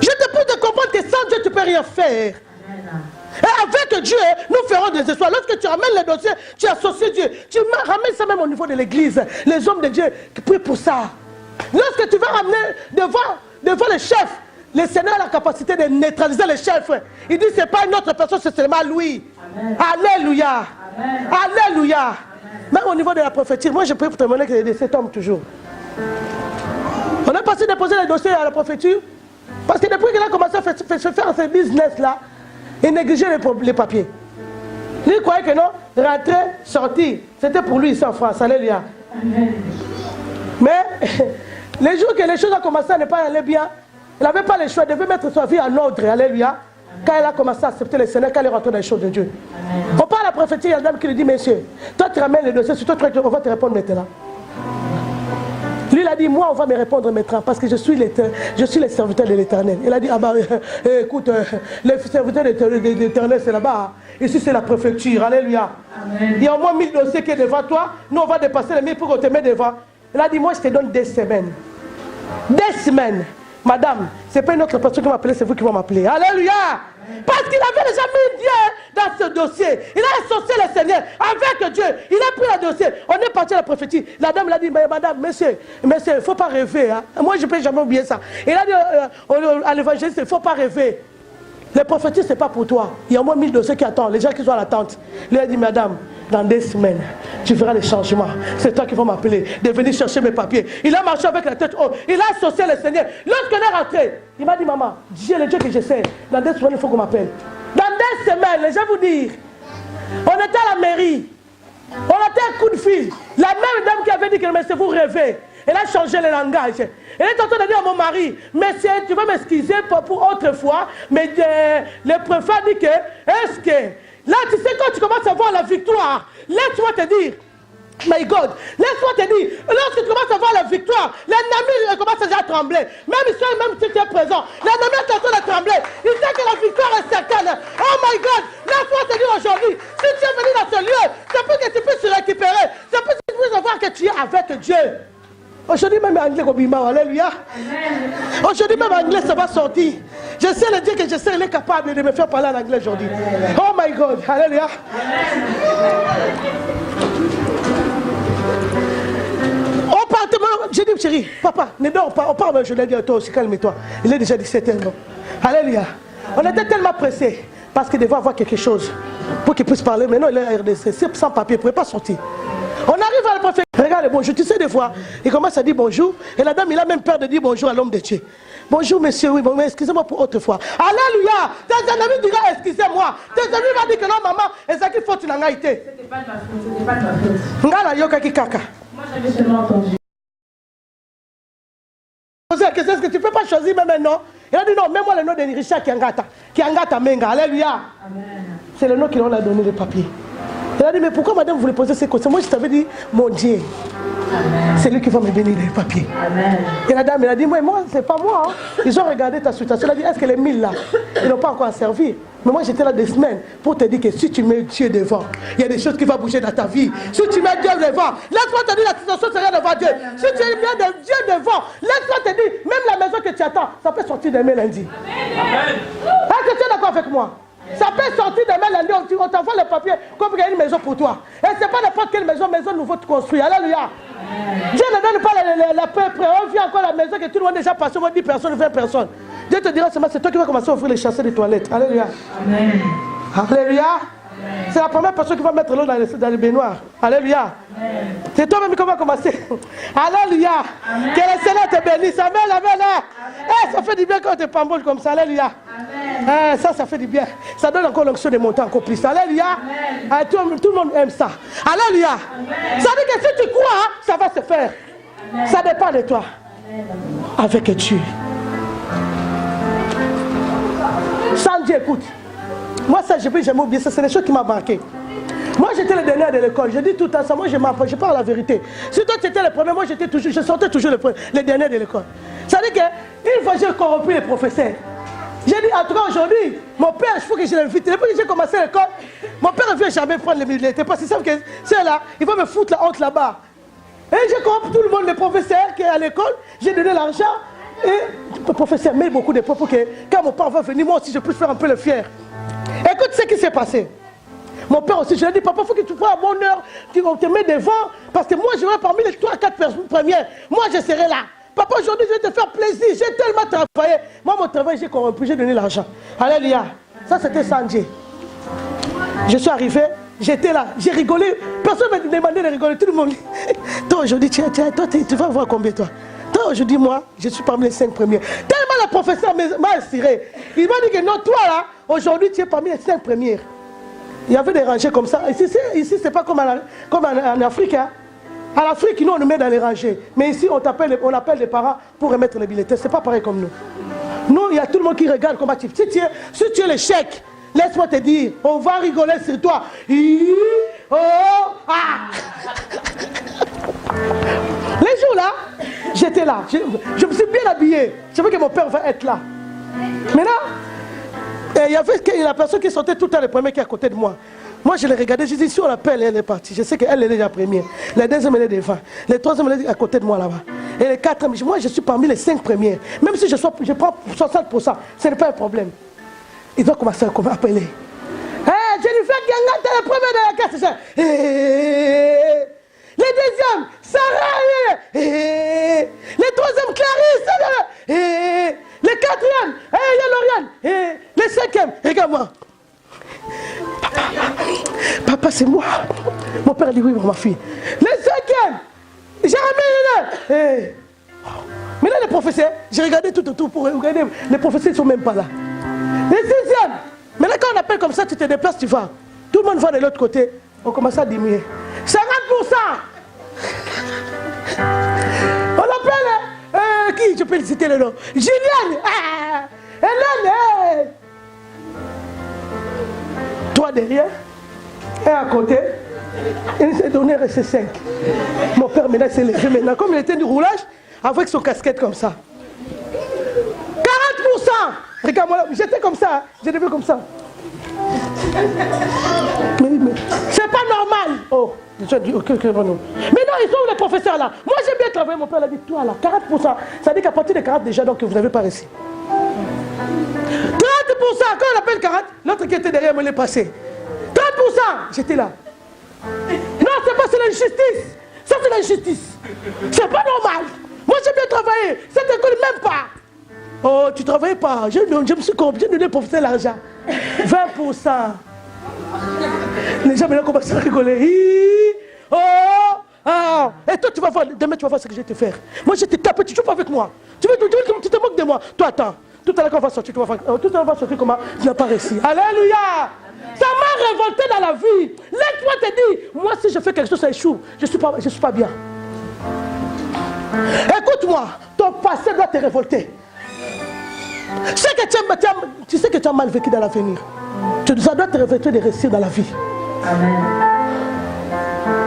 Je te prie de comprendre que sans Dieu, tu ne peux rien faire. Amen. Et avec Dieu, nous ferons des espoirs. Lorsque tu ramènes les dossiers, tu associes Dieu. Tu ramènes ça même au niveau de l'église. Les hommes de Dieu qui prient pour ça. Lorsque tu vas ramener devant le chef, le Seigneur a la capacité de neutraliser les chefs. Il dit, ce n'est pas une autre personne, c'est seulement lui. Amen. Alléluia. Amen. Alléluia. Même au niveau de la prophétie, moi je peux vous témoigner que les cet homme toujours. On a passé de déposer les dossiers à la prophétie parce que depuis qu'il a commencé à faire ce business-là, il négligeait les papiers. Lui, il croyait que non, rentrer, sortir, c'était pour lui ici en France. Alléluia. Mais les jours que les choses ont commencé à ne pas aller bien, il n'avait pas le choix, il devait mettre sa vie en ordre. Alléluia. Quand elle a commencé à accepter le Seigneur, quand elle est rentrée dans les choses de Dieu. Amen. On parle à la prophétie, il y a une dame qui lui dit, monsieur, toi tu ramènes les dossiers, sur toi on va te répondre maintenant. Lui il a dit, moi on va me répondre maintenant parce que je suis le serviteur de l'Éternel. Il a dit, ah bah écoute, le serviteur de l'Éternel c'est là-bas. Ici c'est la préfecture, alléluia. Amen. Il y a au moins 1000 dossiers qui sont devant toi, nous on va dépasser les 1000 pour qu'on te mette devant. Il a dit, moi je te donne 2 semaines. 2 semaines. Madame, ce n'est pas une autre personne qui m'a appelé, c'est vous qui m'appelez. Alléluia! Parce qu'il avait déjà mis Dieu dans ce dossier. Il a associé le Seigneur avec Dieu. Il a pris le dossier. On est parti à la prophétie. La dame l'a dit, mais madame, monsieur, il ne faut pas rêver. Hein. Moi, je ne peux jamais oublier ça. Il a dit à l'évangéliste, il ne faut pas rêver. Les prophéties, ce n'est pas pour toi. Il y a au moins 1000 dossiers qui attendent, les gens qui sont à l'attente. Il a dit, madame, dans 2 semaines, tu feras les changements. C'est toi qui vas m'appeler, de venir chercher mes papiers. Il a marché avec la tête haute. Il a associé le Seigneur. Lorsqu'on est rentré, il m'a dit, maman, Dieu, le Dieu que je sais, dans 2 semaines, il faut qu'on m'appelle. Dans 2 semaines, je vais vous dire, on était à la mairie. On était à coup de fil. La même dame qui avait dit que monsieur, vous rêvez. Elle a changé le langage. Elle est en train de dire à mon mari, monsieur, tu vas m'excuser pour autrefois, mais le préfet a dit que, est-ce que, là, tu sais, quand tu commences à voir la victoire, laisse-moi te dire, my God, laisse-moi te dire, lorsque tu commences à voir la victoire, l'ennemi commence déjà à trembler. Même si tu es présent, l'ennemi est en train de trembler. Il sait que la victoire est certaine. Oh my God, laisse-moi te dire aujourd'hui, si tu es venu dans ce lieu, c'est pour que tu puisses se récupérer. C'est pour que tu puisses voir que tu es avec Dieu. Aujourd'hui même anglais comme Bima, alléluia. Aujourd'hui même anglais ça va sortir. Je sais le Dieu que je sais, il est capable de me faire parler en anglais aujourd'hui. Oh my God, alléluia. On part, j'ai dit chérie, papa, ne dors pas, on part, je l'ai dit à toi aussi, calme-toi. Il est déjà 17h. Alléluia. On était tellement pressés parce qu'il devait avoir quelque chose pour qu'il puisse parler. Maintenant il est à RDC, sans papier, il ne pouvait pas sortir. On arrive à la préfecture. Regarde, bonjour. Tu sais, des fois, il commence à dire bonjour. Et la dame, il a même peur de dire bonjour à l'homme de Dieu. Bonjour, monsieur, oui, bon, mais excusez-moi pour autrefois. Alléluia. Tes ennemis diront, excusez-moi. Tes ennemis vont dire que non, maman, et ça qu'il faut, tu n'en as été. C'était pas de ma faute, c'était pas de ma faute. Ngala yoka ki kaka. Moi, j'avais seulement entendu. Qu'est-ce que tu ne peux pas choisir même un nom? Il a dit non, mets-moi le nom de Richard Kiangata Menga. Alléluia. C'est le nom qu'il a donné, le papier. Il a dit, mais pourquoi madame vous voulez poser ces questions? Moi je t'avais dit, mon Dieu, c'est lui qui va me bénir les papiers. Amen. Et la dame, elle a dit, moi c'est pas moi. Hein. Ils ont regardé ta situation. Elle a dit, est-ce que les 1000 là, ils n'ont pas encore servi? Mais moi j'étais là 2 semaines pour te dire que si tu mets Dieu devant, il y a des choses qui vont bouger dans ta vie. Si tu mets Dieu devant, laisse-moi te dire la situation sera devant Dieu. Si tu mets Dieu devant, laisse-moi te dire, même la maison que tu attends, ça peut sortir demain lundi. Amen. Est-ce que tu es d'accord avec moi? Ça peut sortir demain lundi, on t'envoie le papier comme il y a une maison pour toi. Et ce n'est pas n'importe quelle maison nouveau tu construis. Alléluia. Dieu ne donne pas la peuple. On vient encore à la maison que tout le monde a déjà passé, on va 10 personnes, 20 personnes. Dieu te dira seulement, c'est toi qui vas commencer à ouvrir les chasses des toilettes. Alléluia. Amen. Alléluia. C'est la première personne qui va mettre l'eau dans le baignoire. Alléluia. C'est toi-même qui va commencer. Alléluia. Que le Seigneur te bénisse. Amen, amen. Ça fait du bien quand tu pamboles comme ça. Alléluia. Ça fait du bien. Ça donne encore l'onction de monter encore plus. Alléluia. Tout le monde aime ça. Alléluia. Ça veut dire que si tu crois, ça va se faire. Ça dépend de toi. Avec Dieu. Sans Dieu, écoute. Moi, ça, j'ai oublié ça. C'est des choses qui m'ont marqué. Moi, j'étais le dernier de l'école. Je dis tout le temps ça. Moi, je parle la vérité. Si toi, tu étais le premier, moi, je sortais toujours le dernier de l'école. Ça veut dire qu'une fois, j'ai corrompu les professeurs. J'ai dit, en tout cas, aujourd'hui, mon père, il faut que je l'invite. Depuis que j'ai commencé l'école, mon père ne vient jamais prendre les militaires. Parce qu'ils savent que c'est là, il va me foutre la honte là-bas. Et j'ai corrompu tout le monde, les professeurs qui est à l'école. J'ai donné l'argent. Et le professeur met beaucoup de points pour que quand mon père va venir, moi aussi, je puisse faire un peu le fier. Écoute ce qui s'est passé. Mon père aussi, je lui ai dit, papa, il faut que tu fasses à bonne heure, tu te mets devant, parce que moi, je vais parmi les 3-4 personnes premières. Moi, je serai là. Papa, aujourd'hui, je vais te faire plaisir. J'ai tellement travaillé. Moi, mon travail, j'ai corrompu, j'ai donné l'argent. Alléluia. Ça, c'était sans Dieu. Je suis arrivé, j'étais là, j'ai rigolé. Personne ne m'a demandé de rigoler. Tout le monde. Toi, aujourd'hui, tu vas voir combien, toi. Toi, aujourd'hui, moi, je suis parmi les 5 premiers. Tellement le professeur m'a assuré. Il m'a dit que non, toi, là, aujourd'hui, tu es parmi les 5 premières. Il y avait des rangées comme ça. Ici c'est pas comme en Afrique. Hein. En Afrique, nous, on nous met dans les rangées. Mais ici, on appelle les parents pour remettre les billets. C'est pas pareil comme nous. Nous, il y a tout le monde qui regarde comment tu fais. Si tu es le chèque, laisse-moi te dire, on va rigoler sur toi. Les jours là, j'étais là. Je me suis bien habillé. Je savais que mon père va être là. Maintenant, il y avait la personne qui sortait tout le temps, le premier qui est à côté de moi. Moi, je l'ai regardé, je dis, si on l'appelle, elle est partie. Je sais qu'elle est déjà première. La deuxième, elle est devant. La troisième, elle est à côté de moi là-bas. Et les 4, moi, je suis parmi les 5 premières. Même si je prends 60%, ce n'est pas un problème. Ils vont commencer à appeler. Hey, Jennifer Ganga, t'es la première de la classe. Les deuxièmes, Sarah. Les troisièmes, Clarisse. Les quatrièmes, Lauriane. Les cinquièmes, regarde-moi. Papa, c'est moi. Mon père a dit oui pour ma fille. Les cinquièmes, Jérémie. Mais là, les professeurs, j'ai regardé tout autour pour regarder. Les professeurs ne sont même pas là. Les sixièmes. Mais là, quand on appelle comme ça, tu te déplaces, tu vas. Tout le monde va de l'autre côté. On commence à diminuer. 50%. On appelle qui? Je peux citer le nom. Juliane. Hélène. Toi derrière. Et à côté. Il s'est donné resté 5. Mon père maintenant s'est levé maintenant. Comme il était du roulage, avec son casquette comme ça. 40%. Regarde-moi, j'étais comme ça. J'ai levé comme ça. Mais c'est pas normal. Oh, j'ai dit, ok, non. Mais non, ils sont où les professeurs là? Moi j'ai bien travaillé, mon père l'a dit, toi là, 40%. Ça dit qu'à partir de 40 déjà, donc vous n'avez pas réussi. 30%, quand on appelle 40, l'autre qui était derrière me l'est passé. 30%, j'étais là. Non, c'est pas, c'est l'injustice. Ça c'est l'injustice. C'est pas normal. Moi j'ai bien travaillé. Cette école même pas. Oh, tu travaillais pas. Je me suis corrompu, j'ai donné au professeur l'argent. 20%. Les gens maintenant commencent à rigoler. Et toi tu vas voir, demain tu vas voir ce que je vais te faire. Moi je te tape, tu joues pas avec moi. Tu te moques de moi. Toi attends. Tout à l'heure quand on va sortir, tu vas voir. Tout à l'heure on va sortir comment tu n'as pas réussi. Alléluia. Ça m'a révolté dans la vie. Laisse-moi te dire, moi si je fais quelque chose ça échoue. Je suis pas bien. Écoute-moi, ton passé doit te révolter. Tu sais que tu as mal vécu dans l'avenir. Ça doit te révolter de réussir dans la vie. Amen.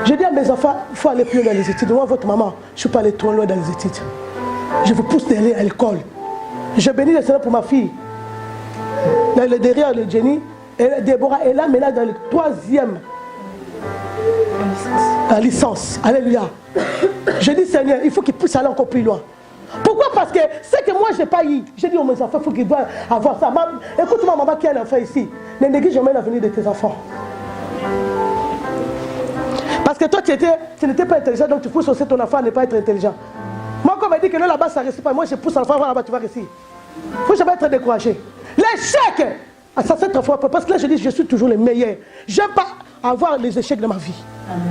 Je dis à mes enfants, il faut aller plus loin dans les études. Moi, votre maman, je ne suis pas allé trop loin dans les études. Je vous pousse d'aller à l'école. Je bénis le Seigneur pour ma fille. Elle est derrière le Jenny. Et Déborah est là maintenant dans le 3e. La licence. Alléluia. Je dis Seigneur, il faut qu'il puisse aller encore plus loin. Pourquoi? Parce que c'est que moi je n'ai pas eu. J'ai dit aux mes enfants, il faut qu'ils doivent avoir ça. Écoute-moi, maman qui a un enfant ici. Ne néglige jamais l'avenir de tes enfants. Parce que toi tu n'étais pas intelligent, donc tu pousses aussi ton enfant à ne pas être intelligent. Moi, comme elle dit que là-bas ça ne réussit pas, moi je pousse l'enfant là-bas, tu vas réussir. Il ne faut jamais être découragé. L'échec Ça cette fois, parce que là je dis je suis toujours le meilleur. J'aime pas avoir les échecs de ma vie. Amen.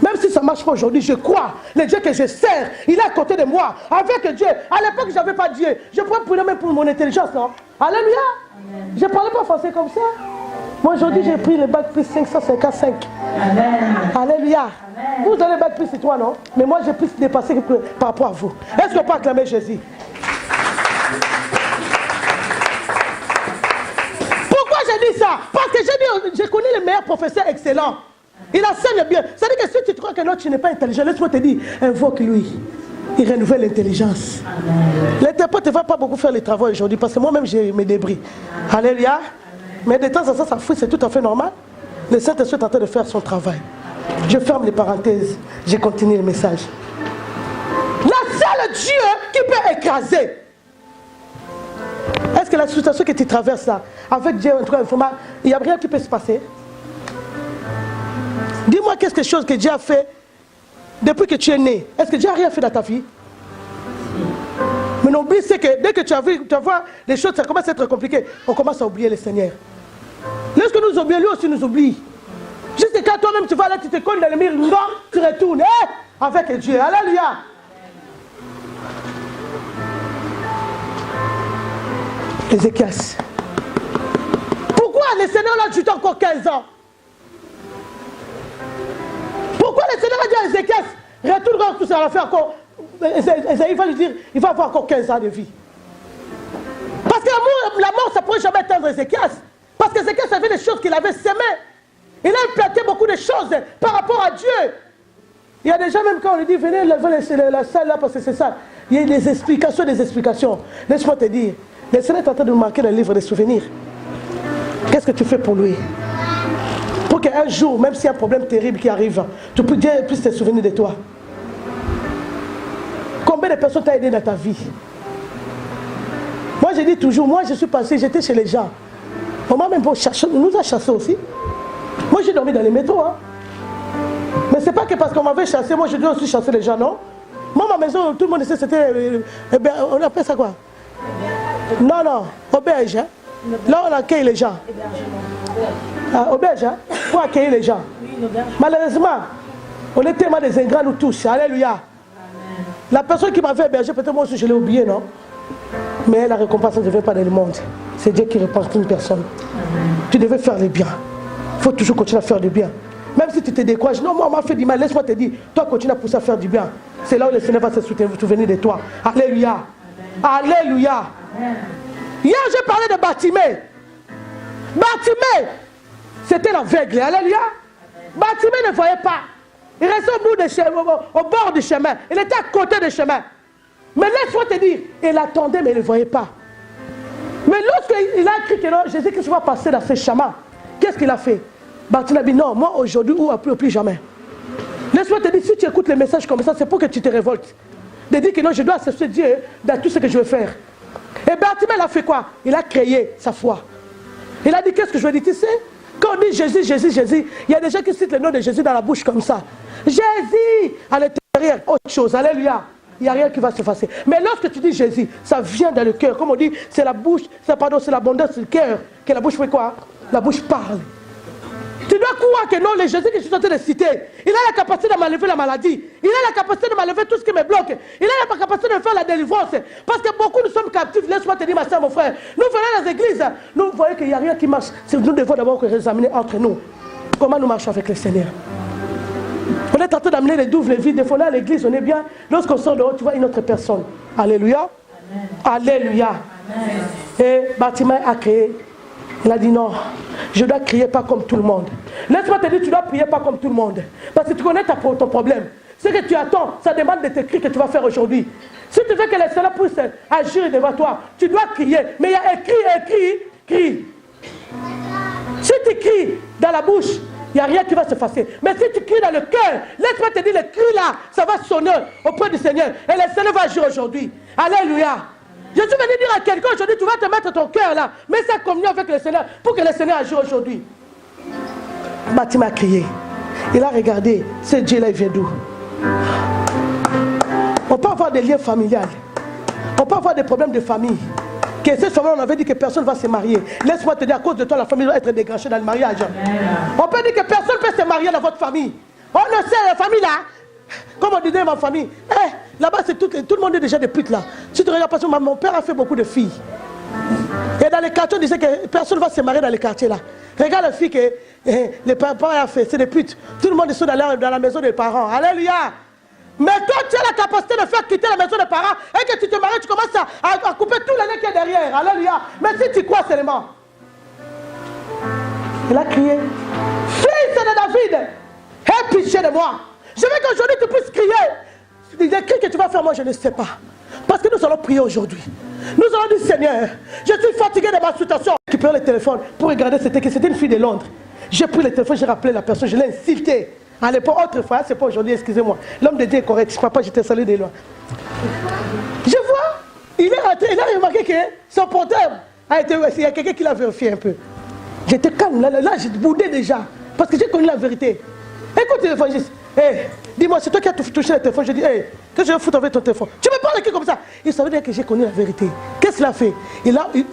Même si ça ne marche pas aujourd'hui, je crois. Le Dieu que je sers, il est à côté de moi. Avec Dieu. À l'époque, je n'avais pas Dieu. Je pourrais même pour mon intelligence, non? Alléluia. Amen. Je ne parlais pas français comme ça. Moi, aujourd'hui, j'ai pris le bac plus 555. Amen. Alléluia. Amen. Vous avez le bac plus, c'est toi, non? Mais moi, j'ai plus dépassé par rapport à vous. Est-ce qu'on peut acclamer Jésus? Pourquoi j'ai dit ça? Parce que j'ai dit, je connais le meilleur professeur excellent. Il enseigne bien. C'est-à-dire que si tu crois que l'autre, tu n'es pas intelligent, laisse-moi te dire, invoque-lui. Il renouvelle l'intelligence. L'interprète ne va pas beaucoup faire les travaux aujourd'hui parce que moi-même, j'ai mes débris. Alléluia. Mais de temps en temps, ça fouille, c'est tout à fait normal. Le Saint-Esprit est en train de faire son travail. Je ferme les parenthèses. Je continue le message. La seule Dieu qui peut écraser. Est-ce que la situation que tu traverses là, avec Dieu, il n'y a rien qui peut se passer? Dis-moi quelque chose que Dieu a fait depuis que tu es né. Est-ce que Dieu n'a rien fait dans ta vie? Mais n'oublie, c'est que dès que tu vois les choses, ça commence à être compliqué. On commence à oublier le Seigneur. Lorsque nous oublions, lui aussi nous oublie. Juste quand toi-même tu vas là, tu te colles dans le mur, non, tu retournes avec Dieu. Alléluia. Ézéchias. Pourquoi le Seigneur l'a ajouté encore 15 ans? Pourquoi le Seigneur a dit à Ézéchias, retourne voir tout ça, va faire encore. Esaïe va lui dire, il va avoir encore 15 ans de vie. Parce que la mort, ça ne pourrait jamais atteindre Ézéchias. Parce qu'Ézéchias avait des choses qu'il avait semées. Il a implanté beaucoup de choses par rapport à Dieu. Il y a des gens, même quand on lui dit, venez lever la salle là, parce que c'est ça. Il y a des explications, des explications. Laisse-moi te dire, le Seigneur est en train de nous marquer dans le livre des souvenirs. Qu'est-ce que tu fais pour lui? Pour qu'un jour, même s'il y a un problème terrible qui arrive, Dieu puisse te souvenir de toi. Combien de personnes t'ont aidé dans ta vie? Moi, je dis toujours, moi, je suis passé, j'étais chez les gens. On m'a même nous a chassés aussi. Moi, j'ai dormi dans les métros. Hein. Mais c'est pas que parce qu'on m'avait chassé, moi, je dois aussi chasser les gens, non? Moi, ma maison, tout le monde sait, c'était... on appelle ça quoi? Non, non, auberge. Hein? Là, on accueille les gens. Auberge, hein? Pour accueillir les gens. Malheureusement, on est tellement des ingrats, nous tous. Alléluia. La personne qui m'avait hébergé, peut-être moi aussi je l'ai oublié, non? Mais la récompense ne vient pas dans le monde. C'est Dieu qui répanse une personne. Tu devais faire le bien. Il faut toujours continuer à faire du bien. Même si tu te décourages, non, moi on m'a fait du mal, laisse-moi te dire, toi continue à pousser à faire du bien. C'est là où le Seigneur va se souvenir de toi. Alléluia. Alléluia. Hier j'ai parlé de Bartimée. Bartimée, c'était l'aveugle. Alléluia. Bartimée ne voyait pas. Il restait au bord du chemin. Il était à côté du chemin. Mais laisse-moi te dire, il attendait mais il ne voyait pas. Mais lorsqu'il a écrit que non, Jésus-Christ va passer dans ce chemin, qu'est-ce qu'il a fait? Bartimée a dit non, moi aujourd'hui ou plus jamais. Laisse-moi te dire, si tu écoutes les messages comme ça, c'est pour que tu te révoltes. De dire que non, je dois accepter Dieu dans tout ce que je veux faire. Et Bartimée, il a fait quoi? Il a créé sa foi. Il a dit, qu'est-ce que je veux dire? Tu sais, quand on dit Jésus, Jésus, Jésus, il y a des gens qui citent le nom de Jésus dans la bouche comme ça. Jésus, à l'intérieur, autre chose. Alléluia. Il n'y a rien qui va se passer. Mais lorsque tu dis Jésus, ça vient dans le cœur. Comme on dit, c'est la bouche, c'est l'abondance du cœur. Que la bouche fait quoi? La bouche parle. Tu dois croire que non, le Jésus que je suis en train de citer, il a la capacité de m'enlever la maladie. Il a la capacité de m'enlever tout ce qui me bloque. Il a la capacité de faire la délivrance. Parce que beaucoup nous sommes captifs. Laisse-moi te dire, ma soeur, mon frère. Nous venons dans les églises. Nous voyons qu'il n'y a rien qui marche. Nous devons d'abord examiner entre nous. Comment nous marchons avec le Seigneur. On est en train d'amener les douves, les vides. Des fois là à l'église, on est bien. Lorsqu'on sort dehors, tu vois une autre personne. Alléluia. Amen. Alléluia. Amen. Et Bartimée a créé. Il a dit non, je dois crier pas comme tout le monde. Laisse-moi te dire, tu dois prier pas comme tout le monde. Parce que tu connais ton problème. Ce que tu attends, ça demande de t'écrire que tu vas faire aujourd'hui. Si tu veux que le Seigneur puisse agir devant toi, tu dois crier. Mais il y a écrit, crie. Si tu cries dans la bouche, il n'y a rien qui va se passer. Mais si tu cries dans le cœur, laisse-moi te dire, le cri là, ça va sonner auprès du Seigneur. Et le Seigneur va agir aujourd'hui. Alléluia. Je suis venu dire à quelqu'un aujourd'hui, tu vas te mettre ton cœur là, mets sa communion avec le Seigneur pour que le Seigneur agisse aujourd'hui. Bartimée a crié. Il a regardé, ce Dieu-là, il vient d'où? On peut avoir des liens familiaux. On peut avoir des problèmes de famille. Que cette famille, on avait dit que personne ne va se marier. Laisse-moi te dire, à cause de toi, la famille va être dégranchée dans le mariage. On peut dire que personne ne peut se marier dans votre famille. On le sait, la famille là. Comme on disait ma famille, là-bas, tout le monde est déjà des putes là. Si tu regardes, parce que mon père a fait beaucoup de filles. Et dans les quartiers, on disait que personne ne va se marier dans les quartiers là. Regarde les filles que les parents ont fait, c'est des putes. Tout le monde est dans la maison des parents. Alléluia. Mais toi, tu as la capacité de faire quitter la maison des parents et que tu te maries, tu commences à couper tout l'année qui est derrière. Alléluia. Mais si tu crois seulement. Il a crié, fils de David, aie pitié de moi. Je veux qu'aujourd'hui tu puisses crier. Les cris que tu vas faire, moi je ne sais pas. Parce que nous allons prier aujourd'hui. Nous allons dire, Seigneur, je suis fatigué de ma situation. J'ai récupéré le téléphone pour regarder, c'était une fille de Londres. J'ai pris le téléphone, j'ai rappelé la personne, je l'ai insulté. À l'époque, autrefois, c'est pas aujourd'hui, excusez-moi. L'homme de Dieu est correct, je ne crois pas, j'étais salé de loin. Je vois, il est rentré, il a remarqué que son portable a été, il y a quelqu'un qui l'a vérifié un peu. J'étais calme, là j'ai boudé déjà, parce que j'ai connu la vérité. Écoute, l'évangéliste, dis-moi, c'est toi qui as touché le téléphone. Je dis, qu'est-ce que je vais foutre avec ton téléphone? Tu me parles comme ça. Il savait dire que j'ai connu la vérité. Qu'est-ce qu'il a fait?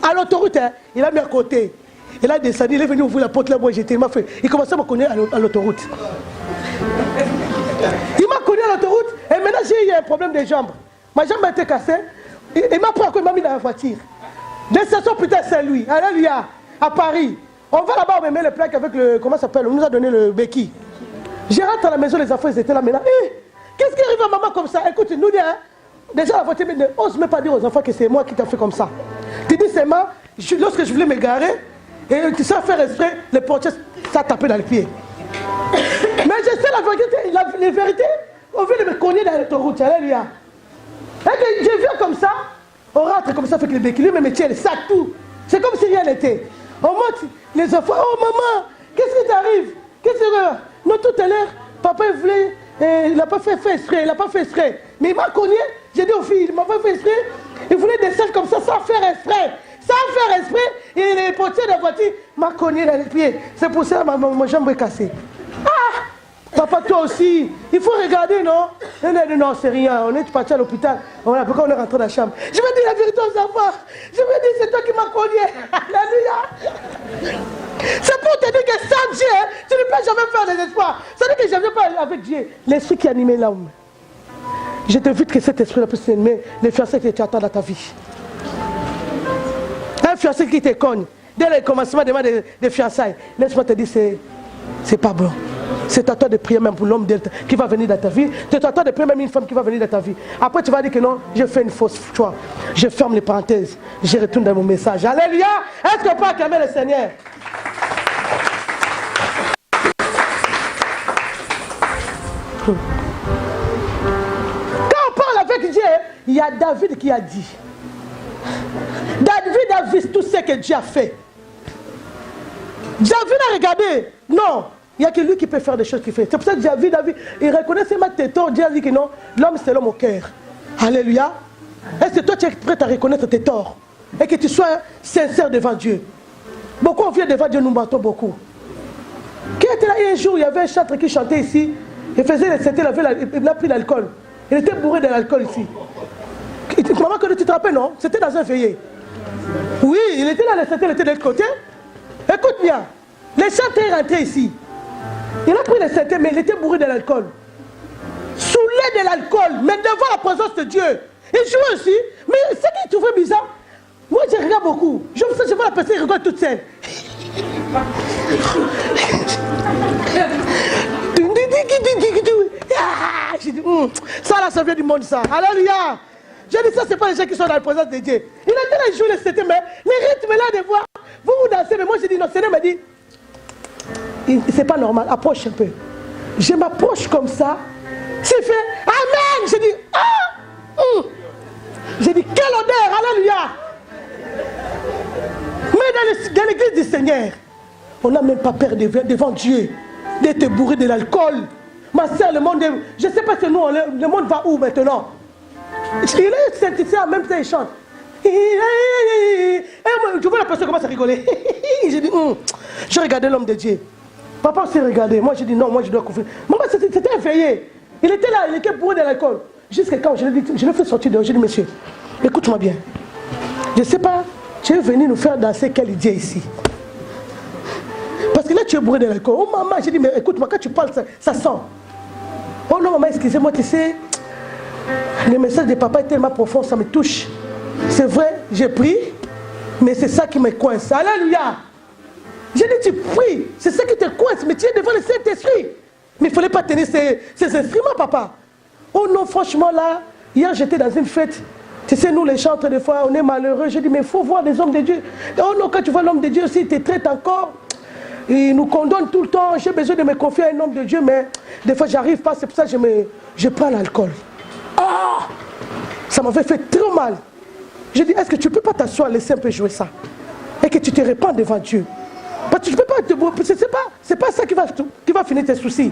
À l'autoroute, il a mis à côté. Il a descendu, il est venu ouvrir la porte là, moi j'étais, il commençait à me connaître à l'autoroute. Il m'a connu à l'autoroute et maintenant j'ai eu un problème de jambes. Ma jambe a été cassée. Il m'a pris, il m'a mis dans la voiture. 2 stations plus tard, c'est lui. Alléluia, à Paris. On va là-bas, on me met les plaques avec le, comment ça s'appelle? On nous a donné le béquille. Je rentre à la maison, les enfants ils étaient là maintenant. Qu'est-ce qui arrive à maman comme ça? Écoute, nous dis, déjà la voiture, ne ose même pas dire aux enfants que c'est moi qui t'ai fait comme ça. Tu dis c'est moi, lorsque je voulais me garer, et tu sais faire exprès, les portiers, ça tapait dans les pieds. Mais je sais la vérité, on veut me connaître dans l'autoroute, alléluia. Et je viens comme ça, on rentre comme ça avec les béquilles, mais me tient le sac, tout. C'est comme si rien n'était. On monte, les enfants, oh maman, qu'est-ce qui t'arrive? Qu'est-ce que non, tout à l'heure, papa il voulait, il n'a pas fait exprès, il n'a pas fait exprès. Mais il m'a cogné, j'ai dit aux filles, il m'a pas fait exprès, il voulait descendre comme ça sans faire exprès. Sans faire exprès, et les portiers de la voiture m'a cogné dans les pieds. C'est pour ça que ma jambe est cassée. Ah! Papa, toi aussi, il faut regarder, non? Non, c'est rien, on est parti à l'hôpital, pourquoi on est rentré dans la chambre? Je vais dire la vérité aux enfants, je vais dire c'est toi qui m'as cogné. Alléluia! C'est pour te dire que sans Dieu, tu ne peux jamais faire des espoirs. Ça veut dire que je ne viens pas avec Dieu. L'esprit qui animait l'homme. Je t'invite que cet esprit-là puisse aimer les fiancés que tu attends dans ta vie. Un fiancé qui te cogne, dès le commencement des fiançailles, laisse-moi te dire, c'est pas bon. C'est à toi de prier même pour l'homme qui va venir dans ta vie. C'est à toi de prier même une femme qui va venir dans ta vie. Après tu vas dire que non, j'ai fait une fausse choix. Je ferme les parenthèses. Je retourne dans mon message. Alléluia. Est-ce qu'on peut acclamer le Seigneur? Quand on parle avec Dieu, il y a David qui a dit. David a vu tout ce que Dieu a fait. David a regardé. Non, il n'y a que lui qui peut faire des choses qu'il fait. C'est pour ça que David, il reconnaît ses tes torts. Dieu a dit que non, l'homme c'est l'homme au cœur. Alléluia. Est-ce que toi tu es prêt à reconnaître tes torts et que tu sois sincère devant Dieu? Beaucoup on vient devant Dieu, nous battons beaucoup. Qui était là un jour, il y avait un chanteur qui chantait ici. Il faisait il a pris l'alcool. Il était bourré de l'alcool ici. Maman, quand tu te rappelles, non? C'était dans un veillé. Oui, il était là, il était de l'autre côté. Écoute bien, le chanteur est rentré ici. Il a pris le synthé, mais il était bourré de l'alcool. Saoulé de l'alcool, mais devant la présence de Dieu. Il jouait aussi, mais ce qu'il trouvait bizarre, moi je regarde beaucoup. Je vois la personne, il regarde toute seule. J'ai dit, ça là, ça vient du monde, ça. Alléluia. J'ai dit, ça, c'est pas les gens qui sont dans la présence de Dieu. Il était là, il jouait le synthé, mais les rythmes là de voir, vous dansez, mais moi j'ai dit, non, Seigneur m'a dit, c'est pas normal, approche un peu. Je m'approche comme ça, c'est fait, Amen. J'ai dit, j'ai dit, quelle odeur, alléluia. Mais dans l'église du Seigneur, on n'a même pas peur devant Dieu d'être bourré de l'alcool. Ma soeur, le monde, je ne sais pas si nous, le monde va où maintenant? Il est synthétisé en même temps, il chante. Et moi, tu vois la personne commence à rigoler. J'ai dit, je regardais l'homme de Dieu. Papa s'est regardé. Moi, j'ai dit, non, moi, je dois couvrir. Maman, c'était un veillé. Il était là, il était bourré de l'alcool. Jusqu'à quand je l'ai fait sortir dehors. J'ai dit, monsieur, écoute-moi bien. Je ne sais pas Tu es venu nous faire danser quel Dieu ici? Parce que là, tu es bourré de l'alcool. Oh maman, j'ai dit, mais écoute-moi, quand tu parles, ça sent. Oh non, maman, excusez-moi, tu sais, le message de papa est tellement profond, ça me touche. C'est vrai, j'ai pris, mais c'est ça qui me coince. Alléluia. J'ai dit, tu pries, c'est ça qui te coince, mais tu es devant le Saint-Esprit. Mais il ne fallait pas tenir ces instruments, papa. Oh non, franchement, là, hier, j'étais dans une fête. Tu sais, nous, les chantres, des fois, on est malheureux. J'ai dit, mais il faut voir les hommes de Dieu. Oh non, quand tu vois l'homme de Dieu aussi, il te traite encore. Il nous condamne tout le temps. J'ai besoin de me confier à un homme de Dieu, mais des fois, j'arrive pas. C'est pour ça que je prends l'alcool. Ah! Ça m'avait fait trop mal. J'ai dit, est-ce que tu ne peux pas t'asseoir, laisser un peu jouer ça? Et que tu te répands devant Dieu. Parce que tu ne peux pas, c'est pas ça qui va finir tes soucis.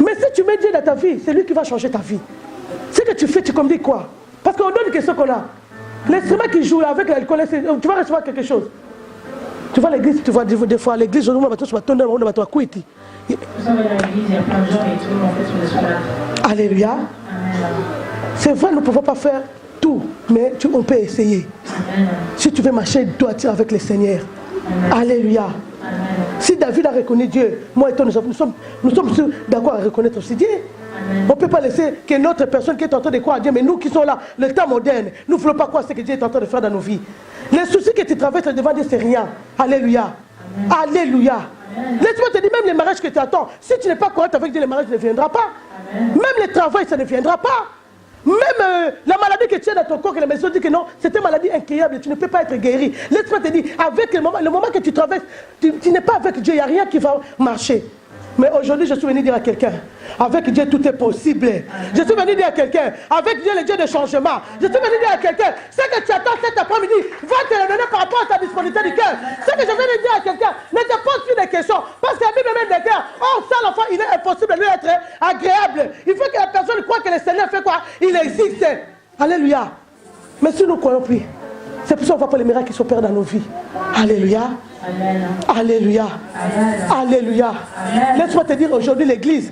Mais si tu mets Dieu dans ta vie, c'est lui qui va changer ta vie. Ce que tu fais, tu comme dis quoi? Parce qu'on donne une question qu'on a. L'instrument qui joue avec l'alcool, tu vas recevoir quelque chose. Tu vois l'église, tu vois des fois l'église, on va te tourner, on va te couper. Vous savez, dans l'église, il y a plein de gens et tout le monde fait sur les soldats. Alléluia. C'est vrai, nous ne pouvons pas faire tout, mais on peut essayer. Amen. Si tu veux marcher droit avec le Seigneur. Amen. Alléluia. Amen. Si David a reconnu Dieu, moi et toi, nous sommes d'accord à reconnaître aussi Dieu. Amen. On ne peut pas laisser qu'une autre personne qui est en train de croire à Dieu, mais nous qui sommes là, le temps moderne, nous ne voulons pas croire ce que Dieu est en train de faire dans nos vies. Les soucis que tu traverses devant Dieu, c'est rien. Alléluia. Amen. Alléluia. Laisse-moi te dire, même les mariages que tu attends, si tu n'es pas correct avec Dieu, les mariages ne viendront pas. Amen. Même le travail, ça ne viendra pas. Même la maladie que tu as dans ton corps, que la maison dit que non, c'est une maladie incurable, tu ne peux pas être guéri. Laisse-moi te dire, avec le moment que tu traverses, tu n'es pas avec Dieu, il n'y a rien qui va marcher. Mais aujourd'hui, je suis venu dire à quelqu'un, avec Dieu, tout est possible. Je suis venu dire à quelqu'un, avec Dieu, le Dieu de changement. Je suis venu dire à quelqu'un, ce que tu attends cet après-midi, va te le donner par rapport à ta disponibilité du cœur. Ce que je viens de dire à quelqu'un, ne te pose plus de questions. Parce que la Bible même des cœurs, oh, ça, l'enfant, il est impossible de lui être agréable. Il faut que la personne croie que le Seigneur fait quoi? Il existe. Alléluia. Mais si nous croyons plus, c'est pour ça qu'on ne voit pas les miracles qui s'opèrent dans nos vies. Alléluia. Amen. Alléluia. Amen. Alléluia. Laisse-moi te dire, aujourd'hui, l'église,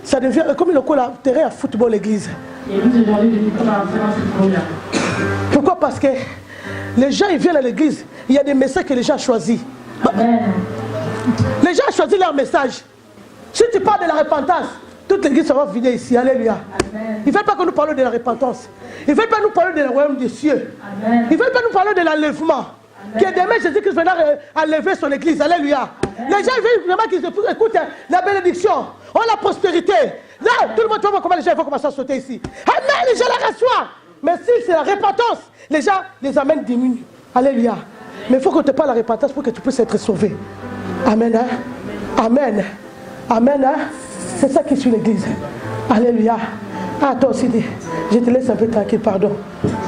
ça devient comme le terrain à football, l'église. L'église aujourd'hui devient comme un terrain à football. Pourquoi? Parce que les gens, ils viennent à l'église, il y a des messages que les gens choisissent. Amen. Les gens choisissent leur message. Si tu parles de la repentance, toute l'église sera vidée ici. Alléluia. Amen. Ils ne veulent pas que nous parlions de la repentance. Ils ne veulent pas nous parler du royaume des cieux. Amen. Ils ne veulent pas nous parler de l'enlèvement. Que demain Jésus-Christ viendra enlever son église. Alléluia. Amen. Les gens veulent vraiment qu'ils écoutent la bénédiction, la prospérité. Là, tout le monde voit comment les gens vont commencer à sauter ici. Amen, les gens la reçoivent. Mais si c'est la repentance, les gens les amènent diminuent. Alléluia. Mais il faut qu'on te parle de la repentance pour que tu puisses être sauvé. Amen. Hein? Amen. Amen. Hein? C'est ça qui suit l'église. Alléluia. Ah, toi aussi, je te laisse un peu tranquille, pardon.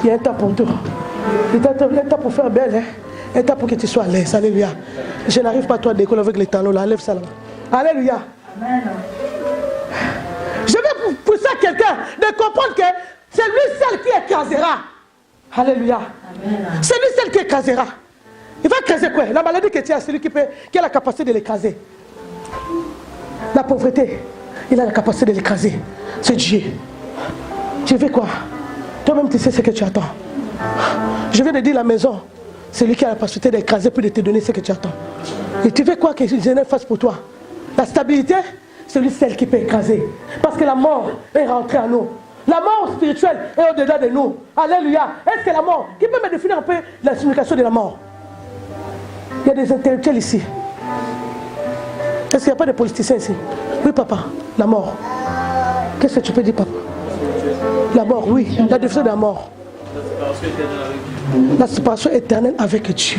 Il y a un temps pour tout. Il y a un temps pour faire belle, hein? Un temps pour que tu sois à l'aise. Alléluia. Je n'arrive pas à toi d'école avec les talons là. Lève ça là. Alléluia. Amen. Je vais pousser à quelqu'un de comprendre que c'est lui seul qui écrasera. Alléluia. Amen. C'est lui seul qui écrasera. Il va écraser quoi? La maladie que tu as, c'est lui qui a la capacité de l'écraser. La pauvreté, il a la capacité de l'écraser. C'est Dieu. Tu veux quoi? Toi-même, tu sais ce que tu attends. Je viens de dire la maison, c'est lui qui a la capacité d'écraser puis de te donner ce que tu attends. Et tu veux quoi que Jésus fasse pour toi? La stabilité, c'est lui seul qui peut écraser. Parce que la mort est rentrée en nous. La mort spirituelle est au-delà de nous. Alléluia. Est-ce que la mort, qui peut me définir un peu la signification de la mort? Il y a des intellectuels ici. Est-ce qu'il n'y a pas de politiciens ici? Oui, papa, la mort. Qu'est-ce que tu peux dire, papa? La mort, oui, la définition de la mort. La séparation éternelle avec Dieu.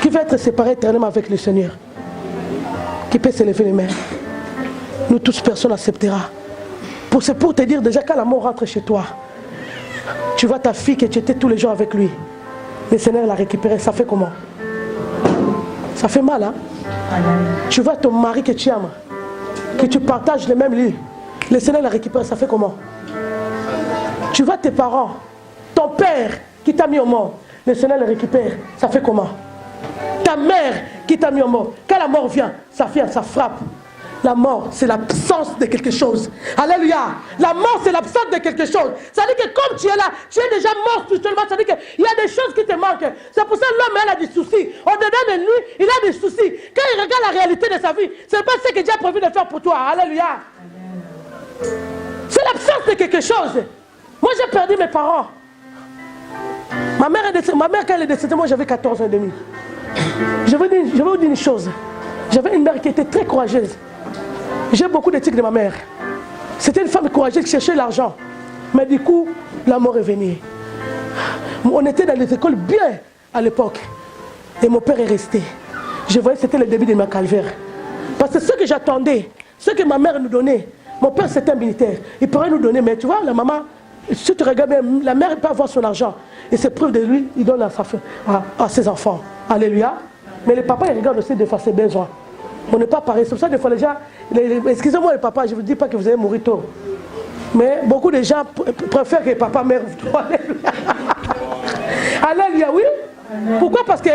Qui veut être séparé éternellement avec le Seigneur? Qui peut s'élever les mains? Nous tous, personne n'acceptera. C'est pour te dire déjà quand la mort rentre chez toi, tu vois ta fille que tu étais tous les jours avec lui. Le Seigneur l'a récupérée. Ça fait comment? Ça fait mal, hein? Tu vois ton mari que tu aimes, que tu partages le même lit. Le Seigneur l'a récupéré. Ça fait comment? Tu vois tes parents, ton père qui t'a mis au monde, le Seigneur le récupère. Ça fait comment? Ta mère qui t'a mis au monde, quand la mort vient, ça frappe. La mort, c'est l'absence de quelque chose. Alléluia. La mort, c'est l'absence de quelque chose. Ça veut dire que comme tu es là, tu es déjà mort spirituellement. Ça veut dire qu'il y a des choses qui te manquent. C'est pour ça que l'homme, elle a des soucis. Au-dedans de lui, il a des soucis. Quand il regarde la réalité de sa vie, ce n'est pas ce que Dieu a prévu de faire pour toi. Alléluia. C'est l'absence de quelque chose. Moi, j'ai perdu mes parents. Ma mère, quand elle est décédée, moi, j'avais 14 ans et demi. Je vais vous dire une chose. J'avais une mère qui était très courageuse. J'ai beaucoup d'éthique de ma mère. C'était une femme courageuse qui cherchait l'argent. Mais du coup, la mort est venue. On était dans les écoles bien à l'époque. Et mon père est resté. Je voyais que c'était le début de ma calvaire. Parce que ce que j'attendais, ce que ma mère nous donnait, mon père c'était un militaire. Il pourrait nous donner, mais tu vois, la maman, si tu regardes bien, la mère peut avoir son argent. Et c'est preuve de lui, il donne à ses enfants. Alléluia. Mais le papa, il regarde aussi des fois ses besoins. On n'est pas pareil. C'est pour ça que des fois les gens, excusez-moi le papa, je ne vous dis pas que vous allez mourir tôt. Mais beaucoup de gens préfèrent que papa meure. Alléluia. Alléluia, oui. Pourquoi? Parce que,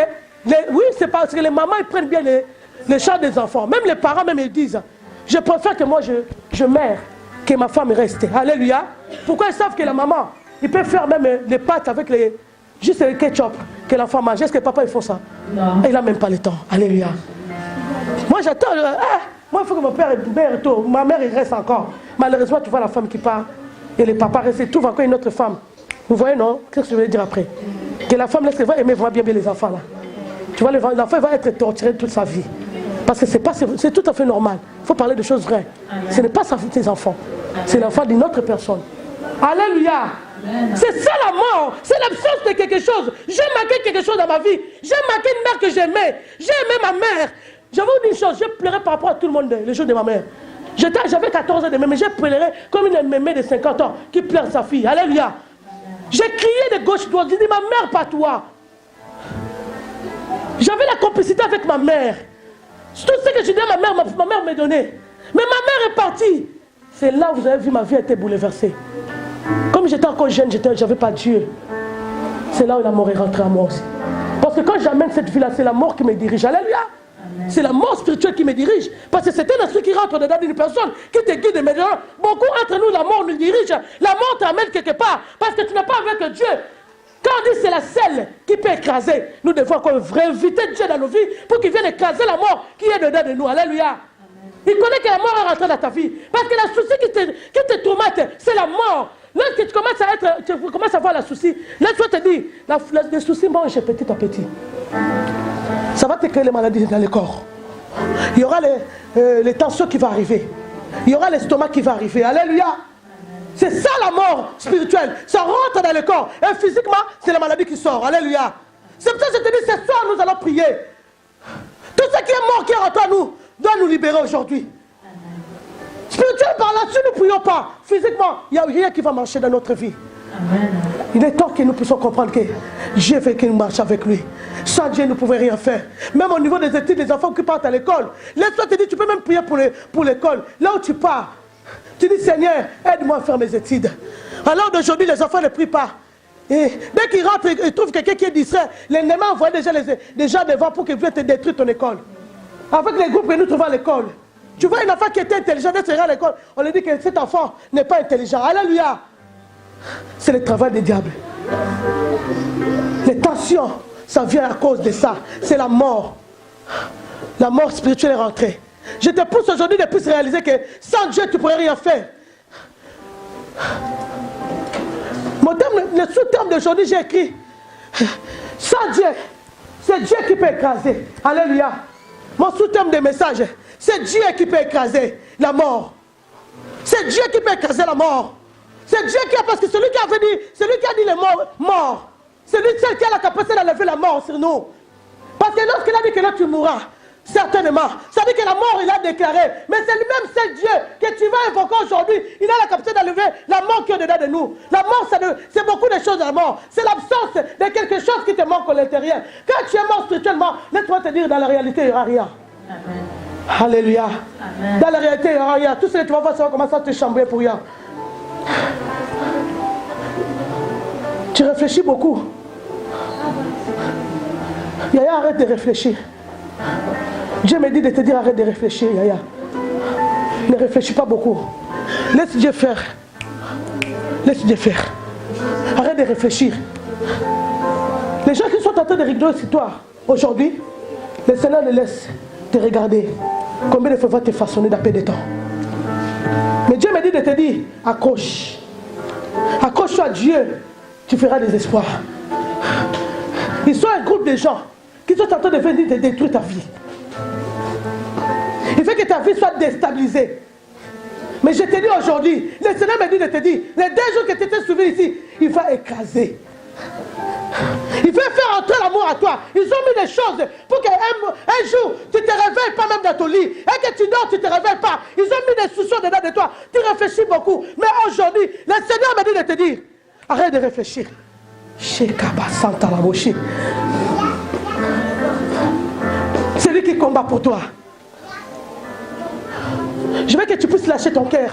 oui, c'est parce que les mamans, ils prennent bien les chants des enfants. Même les parents, même ils disent, je préfère que moi je meure, que ma femme reste. Alléluia. Pourquoi ils savent que la maman, ils peuvent faire même les pâtes avec juste le ketchup que l'enfant mange. Est-ce que papa, il faut ça? Non. Il n'a même pas le temps. Alléluia. Moi, j'attends. Moi, il faut que mon père meure tôt. Ma mère, il reste encore. Malheureusement, tu vois la femme qui part et le papa reste. Il trouve encore une autre femme. Vous voyez, non? Qu'est-ce que je vais dire après? Que la femme, va aimer vraiment bien les enfants, là. Tu vois, l'enfant va être torturé toute sa vie. Parce que c'est tout à fait normal. Il faut parler de choses vraies. Ce n'est pas ses enfants. C'est l'enfant d'une autre personne. Alléluia. C'est ça la mort. C'est l'absence de quelque chose. J'ai manqué quelque chose dans ma vie. J'ai manqué une mère que j'aimais. J'ai aimé ma mère. Je vous dis une chose, j'ai pleuré par rapport à tout le monde le jour de ma mère. J'avais 14 ans de mais j'ai pleuré comme une mémé de 50 ans qui pleure sa fille. Alléluia. J'ai crié de gauche droite. J'ai dit, ma mère, pas toi. J'avais la complicité avec ma mère. Tout ce que je dis à ma mère me donnait. Mais ma mère est partie. C'est là où vous avez vu ma vie a été bouleversée. Comme j'étais encore jeune, je n'avais pas Dieu. C'est là où la mort est rentrée à moi aussi. Parce que quand j'amène cette vie-là, c'est la mort qui me dirige. Alléluia. C'est la mort spirituelle qui me dirige. Parce que c'est un esprit qui rentre dedans d'une personne qui te guide. Mais beaucoup entre nous, la mort nous dirige. La mort t'amène quelque part. Parce que tu n'es pas avec Dieu. Quand on dit c'est la selle qui peut écraser, nous devons encore inviter Dieu dans nos vies pour qu'il vienne écraser la mort qui est dedans de nous. Alléluia. Il connaît que la mort est rentrée dans ta vie. Parce que la souci qui te tourmente, c'est la mort. Lorsque tu commences à voir la souci, laisse-moi te dire, les soucis mangent petit à petit. Ça va te créer les maladies dans le corps. Il y aura les tensions qui vont arriver. Il y aura l'estomac qui va arriver. Alléluia. C'est ça la mort spirituelle. Ça rentre dans le corps. Et physiquement, c'est la maladie qui sort. Alléluia. C'est pour ça que je te dis, ce soir, nous allons prier. Tout ce qui est mort, qui est rentré à nous, doit nous libérer aujourd'hui. Spirituellement par là, si nous ne prions pas, physiquement, il n'y a rien qui va marcher dans notre vie. Amen. Il est temps que nous puissions comprendre que Dieu veut qu'il marche avec lui. Sans Dieu, nous ne pouvons rien faire. Même au niveau des études, des enfants qui partent à l'école. Laisse-toi te dire, tu peux même prier pour l'école. Là où tu pars, tu dis, Seigneur, aide-moi à faire mes études. Alors d'aujourd'hui, les enfants ne prient pas. Et dès qu'ils rentrent, ils trouvent quelqu'un qui est distrait. L'ennemi envoie déjà des gens devant pour qu'ils viennent te détruire ton école. Avec les groupes que nous trouvons à l'école. Tu vois une enfant qui était intelligente, elle sera à l'école. On lui dit que cet enfant n'est pas intelligent. Alléluia. C'est le travail du diable. Les tensions, ça vient à cause de ça. C'est la mort. La mort spirituelle est rentrée. Je te pousse aujourd'hui de plus réaliser que sans Dieu, tu ne pourrais rien faire. Le sous-terme d'aujourd'hui, j'ai écrit sans Dieu, c'est Dieu qui peut écraser. Alléluia. Mon sous-terme de message, c'est Dieu qui peut écraser la mort. C'est Dieu qui peut écraser la mort. C'est Dieu qui a, parce que celui qui a dit les morts, c'est lui seul qui a la capacité d'enlever la mort sur nous. Parce que lorsqu'il a dit que là tu mourras, certainement, ça veut dire que la mort il a déclaré. Mais c'est lui-même, c'est Dieu que tu vas invoquer aujourd'hui. Il a la capacité d'enlever la mort qui est dedans de nous. La mort, c'est beaucoup de choses, la mort. C'est l'absence de quelque chose qui te manque à l'intérieur. Quand tu es mort spirituellement, laisse-moi te dire, dans la réalité, il n'y aura rien. Amen. Alléluia. Amen. Dans la réalité, il n'y aura rien. Tout ce que tu vas voir, ça va commencer à te chambrer pour rien. Tu réfléchis beaucoup. Yaya, arrête de réfléchir. Dieu me dit de te dire arrête de réfléchir, Yaya. Ne réfléchis pas beaucoup. Laisse Dieu faire. Laisse Dieu faire. Arrête de réfléchir. Les gens qui sont en train de rigoler sur toi aujourd'hui, le Seigneur les laisse te regarder. Combien de fois va te façonner d'après des temps. Mais Dieu me dit de te dire, accroche. Accroche-toi à Dieu, tu feras des espoirs. Ils sont un groupe de gens qui sont en train de venir te détruire ta vie. Il fait que ta vie soit déstabilisée. Mais je te dis aujourd'hui, le Seigneur me dit de te dire, les 2 jours que tu t'es suivi ici, il va écraser. Il veut faire entrer l'amour à toi. Ils ont mis des choses pour qu'un jour, tu ne te réveilles pas même dans ton lit. Et que tu dors, tu ne te réveilles pas. Ils ont mis des soucis dedans de toi. Tu réfléchis beaucoup. Mais aujourd'hui, le Seigneur me dit de te dire, arrête de réfléchir. C'est lui qui combat pour toi. Je veux que tu puisses lâcher ton cœur.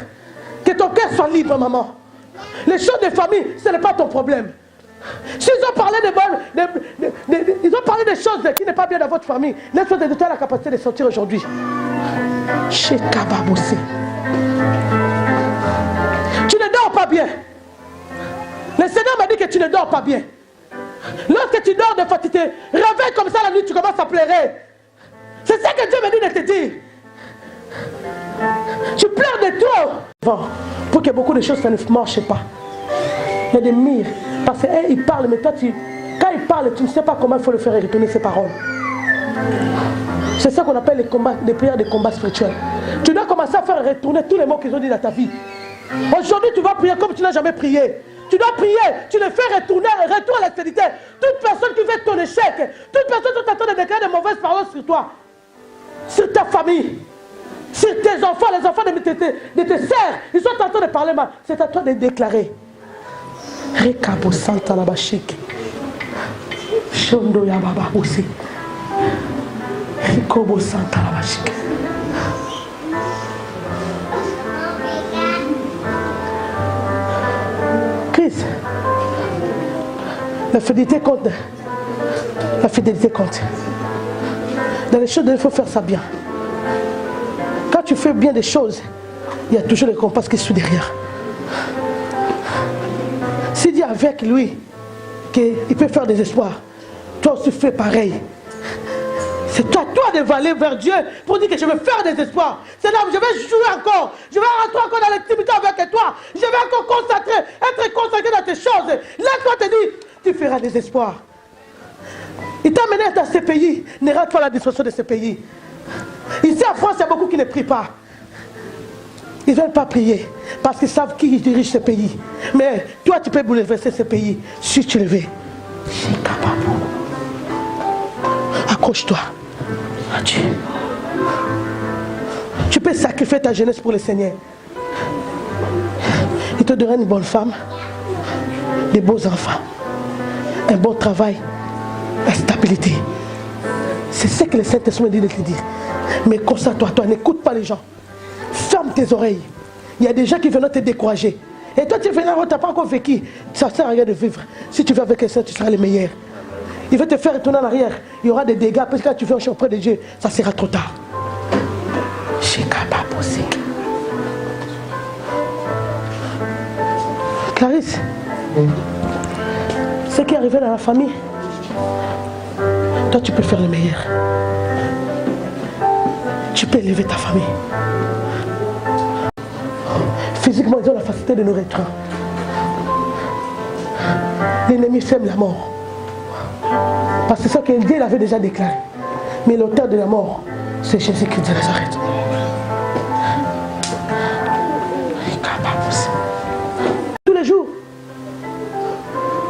Que ton cœur soit libre, maman. Les choses de famille, ce n'est pas ton problème. S'ils ont parlé ils ont parlé des choses qui n'est pas bien dans votre famille, laisse-toi de toi la capacité de sortir aujourd'hui. Chez Kababossi. Tu ne dors pas bien. Le Seigneur m'a dit que tu ne dors pas bien. Lorsque tu dors de fois, tu te réveilles comme ça la nuit, tu commences à pleurer. C'est ça que Dieu m'a dit de te dire. Tu pleures de trop. Pour que beaucoup de choses ne marchent pas. Il y a des mires. Parce qu'il parle, mais toi, quand il parle, tu ne sais pas comment il faut le faire retourner ses paroles. C'est ça qu'on appelle les prières de combat spirituel. Tu dois commencer à faire retourner tous les mots qu'ils ont dit dans ta vie. Aujourd'hui, tu vas prier comme tu n'as jamais prié. Tu dois prier, tu le fais retourner, retour à l'actualité. Toute personne qui fait ton échec, toute personne qui t'attend de déclarer de mauvaises paroles sur toi, sur ta famille, sur tes enfants, les enfants de tes sœurs, ils sont en train de parler mal. C'est à toi de déclarer. Rekabo Santa la Bashik. Shondo ya Baba aussi. Rekobo Santa la Bashik. Chris, la fidélité compte. La fidélité compte. Dans les choses, il faut faire ça bien. Quand tu fais bien des choses, il y a toujours les compasses qui sont derrière. S'il dit avec lui qu'il peut faire des espoirs, toi aussi fais pareil. C'est à toi de aller vers Dieu pour dire que je vais faire des espoirs. C'est là où je vais jouer encore. Je vais rentrer encore dans l'intimité avec toi. Je vais encore être consacré dans tes choses. Laisse-moi te dire, tu feras des espoirs. Il t'a mené dans ces pays. Ne rate pas la destruction de ces pays. Ici en France, il y a beaucoup qui ne prient pas. Ils ne veulent pas prier parce qu'ils savent qui dirige ce pays. Mais toi, tu peux bouleverser ce pays si tu le veux. Accroche-toi à Dieu. Tu peux sacrifier ta jeunesse pour le Seigneur. Il te donnera une bonne femme, des beaux enfants, un bon travail, la stabilité. C'est ce que le Saint-Esprit dit de te dire. Mais concentre-toi, toi, n'écoute pas les gens. Ferme tes oreilles. Il y a des gens qui viennent te décourager. Et toi, tu viens, tu n'as pas encore vécu. Ça ne sert à rien de vivre. Si tu vas avec quelqu'un, tu seras le meilleur. Il va te faire retourner en arrière. Il y aura des dégâts. Parce que quand tu viens auprès de Dieu, ça sera trop tard. Clarisse, ce qui est arrivé dans la famille, toi, tu peux faire le meilleur. Tu peux élever ta famille. Physiquement, ils ont la facilité de nous rétruire. L'ennemi sème la mort. Parce que c'est ça que Dieu avait déjà déclaré. Mais l'auteur de la mort, c'est Jésus-Christ de Nazareth. Tous les jours,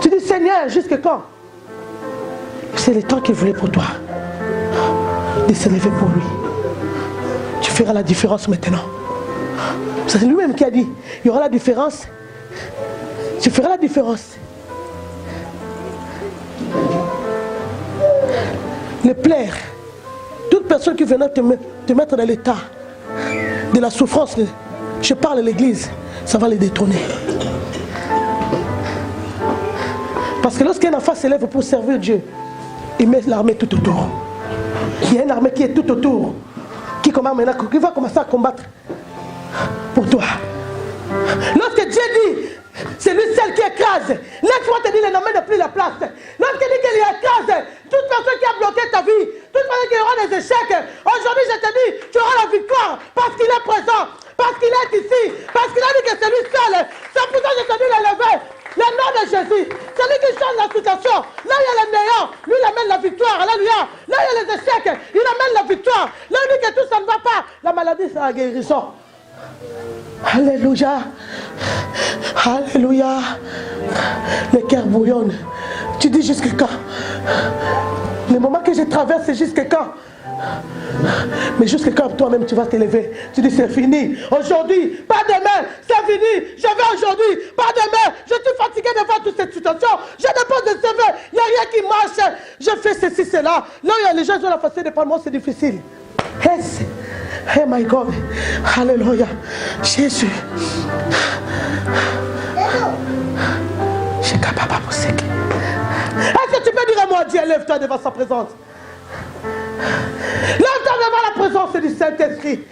tu dis Seigneur, jusque quand? C'est le temps qu'il voulait pour toi de s'élever pour lui. Tu feras la différence maintenant. C'est lui-même qui a dit, il y aura la différence. Tu feras la différence. Le plaire. Toute personne qui viendra te mettre dans l'état de la souffrance, je parle à l'église, ça va les détrôner. Parce que lorsqu'un enfant s'élève pour servir Dieu, il met l'armée tout autour. Il y a une armée qui est tout autour, qui va commencer à combattre pour toi. Lorsque Dieu dit, c'est lui seul qui écrase, laisse-moi te dire, il n'amène plus la place. Lorsqu'il dit qu'il écrase, toute personne qui a bloqué ta vie, toute personne qui aura des échecs, aujourd'hui je te dis, tu auras la victoire parce qu'il est présent, parce qu'il est ici, parce qu'il a dit que c'est lui seul. C'est pour ça que je te dis de lever le nom de Jésus. Celui qui change la situation. Là il y a le néant, lui il amène la victoire. Alléluia. Là il y a les échecs, il amène la victoire. Là il dit que tout ça ne va pas. La maladie c'est la guérison. Alléluia. Alléluia. Le cœur bouillonne. Tu dis jusqu'à quand? Le moment que je traverse, c'est jusqu'à quand? Mais jusqu'à quand toi-même tu vas t'élever? Tu dis c'est fini. Aujourd'hui, pas demain, c'est fini. Je vais aujourd'hui, pas demain. Je suis fatigué de voir toute cette situation. Je n'ai pas de CV. Il n'y a rien qui marche. Je fais ceci, cela. Là, les gens ont la facilité de prendre moi, c'est difficile. Yes. Oh my God. Alléluia. Jésus. Je suis capable de pousser. Est-ce que tu peux dire à moi, Dieu, lève-toi devant sa présence? Lève-toi devant la présence du Saint-Esprit.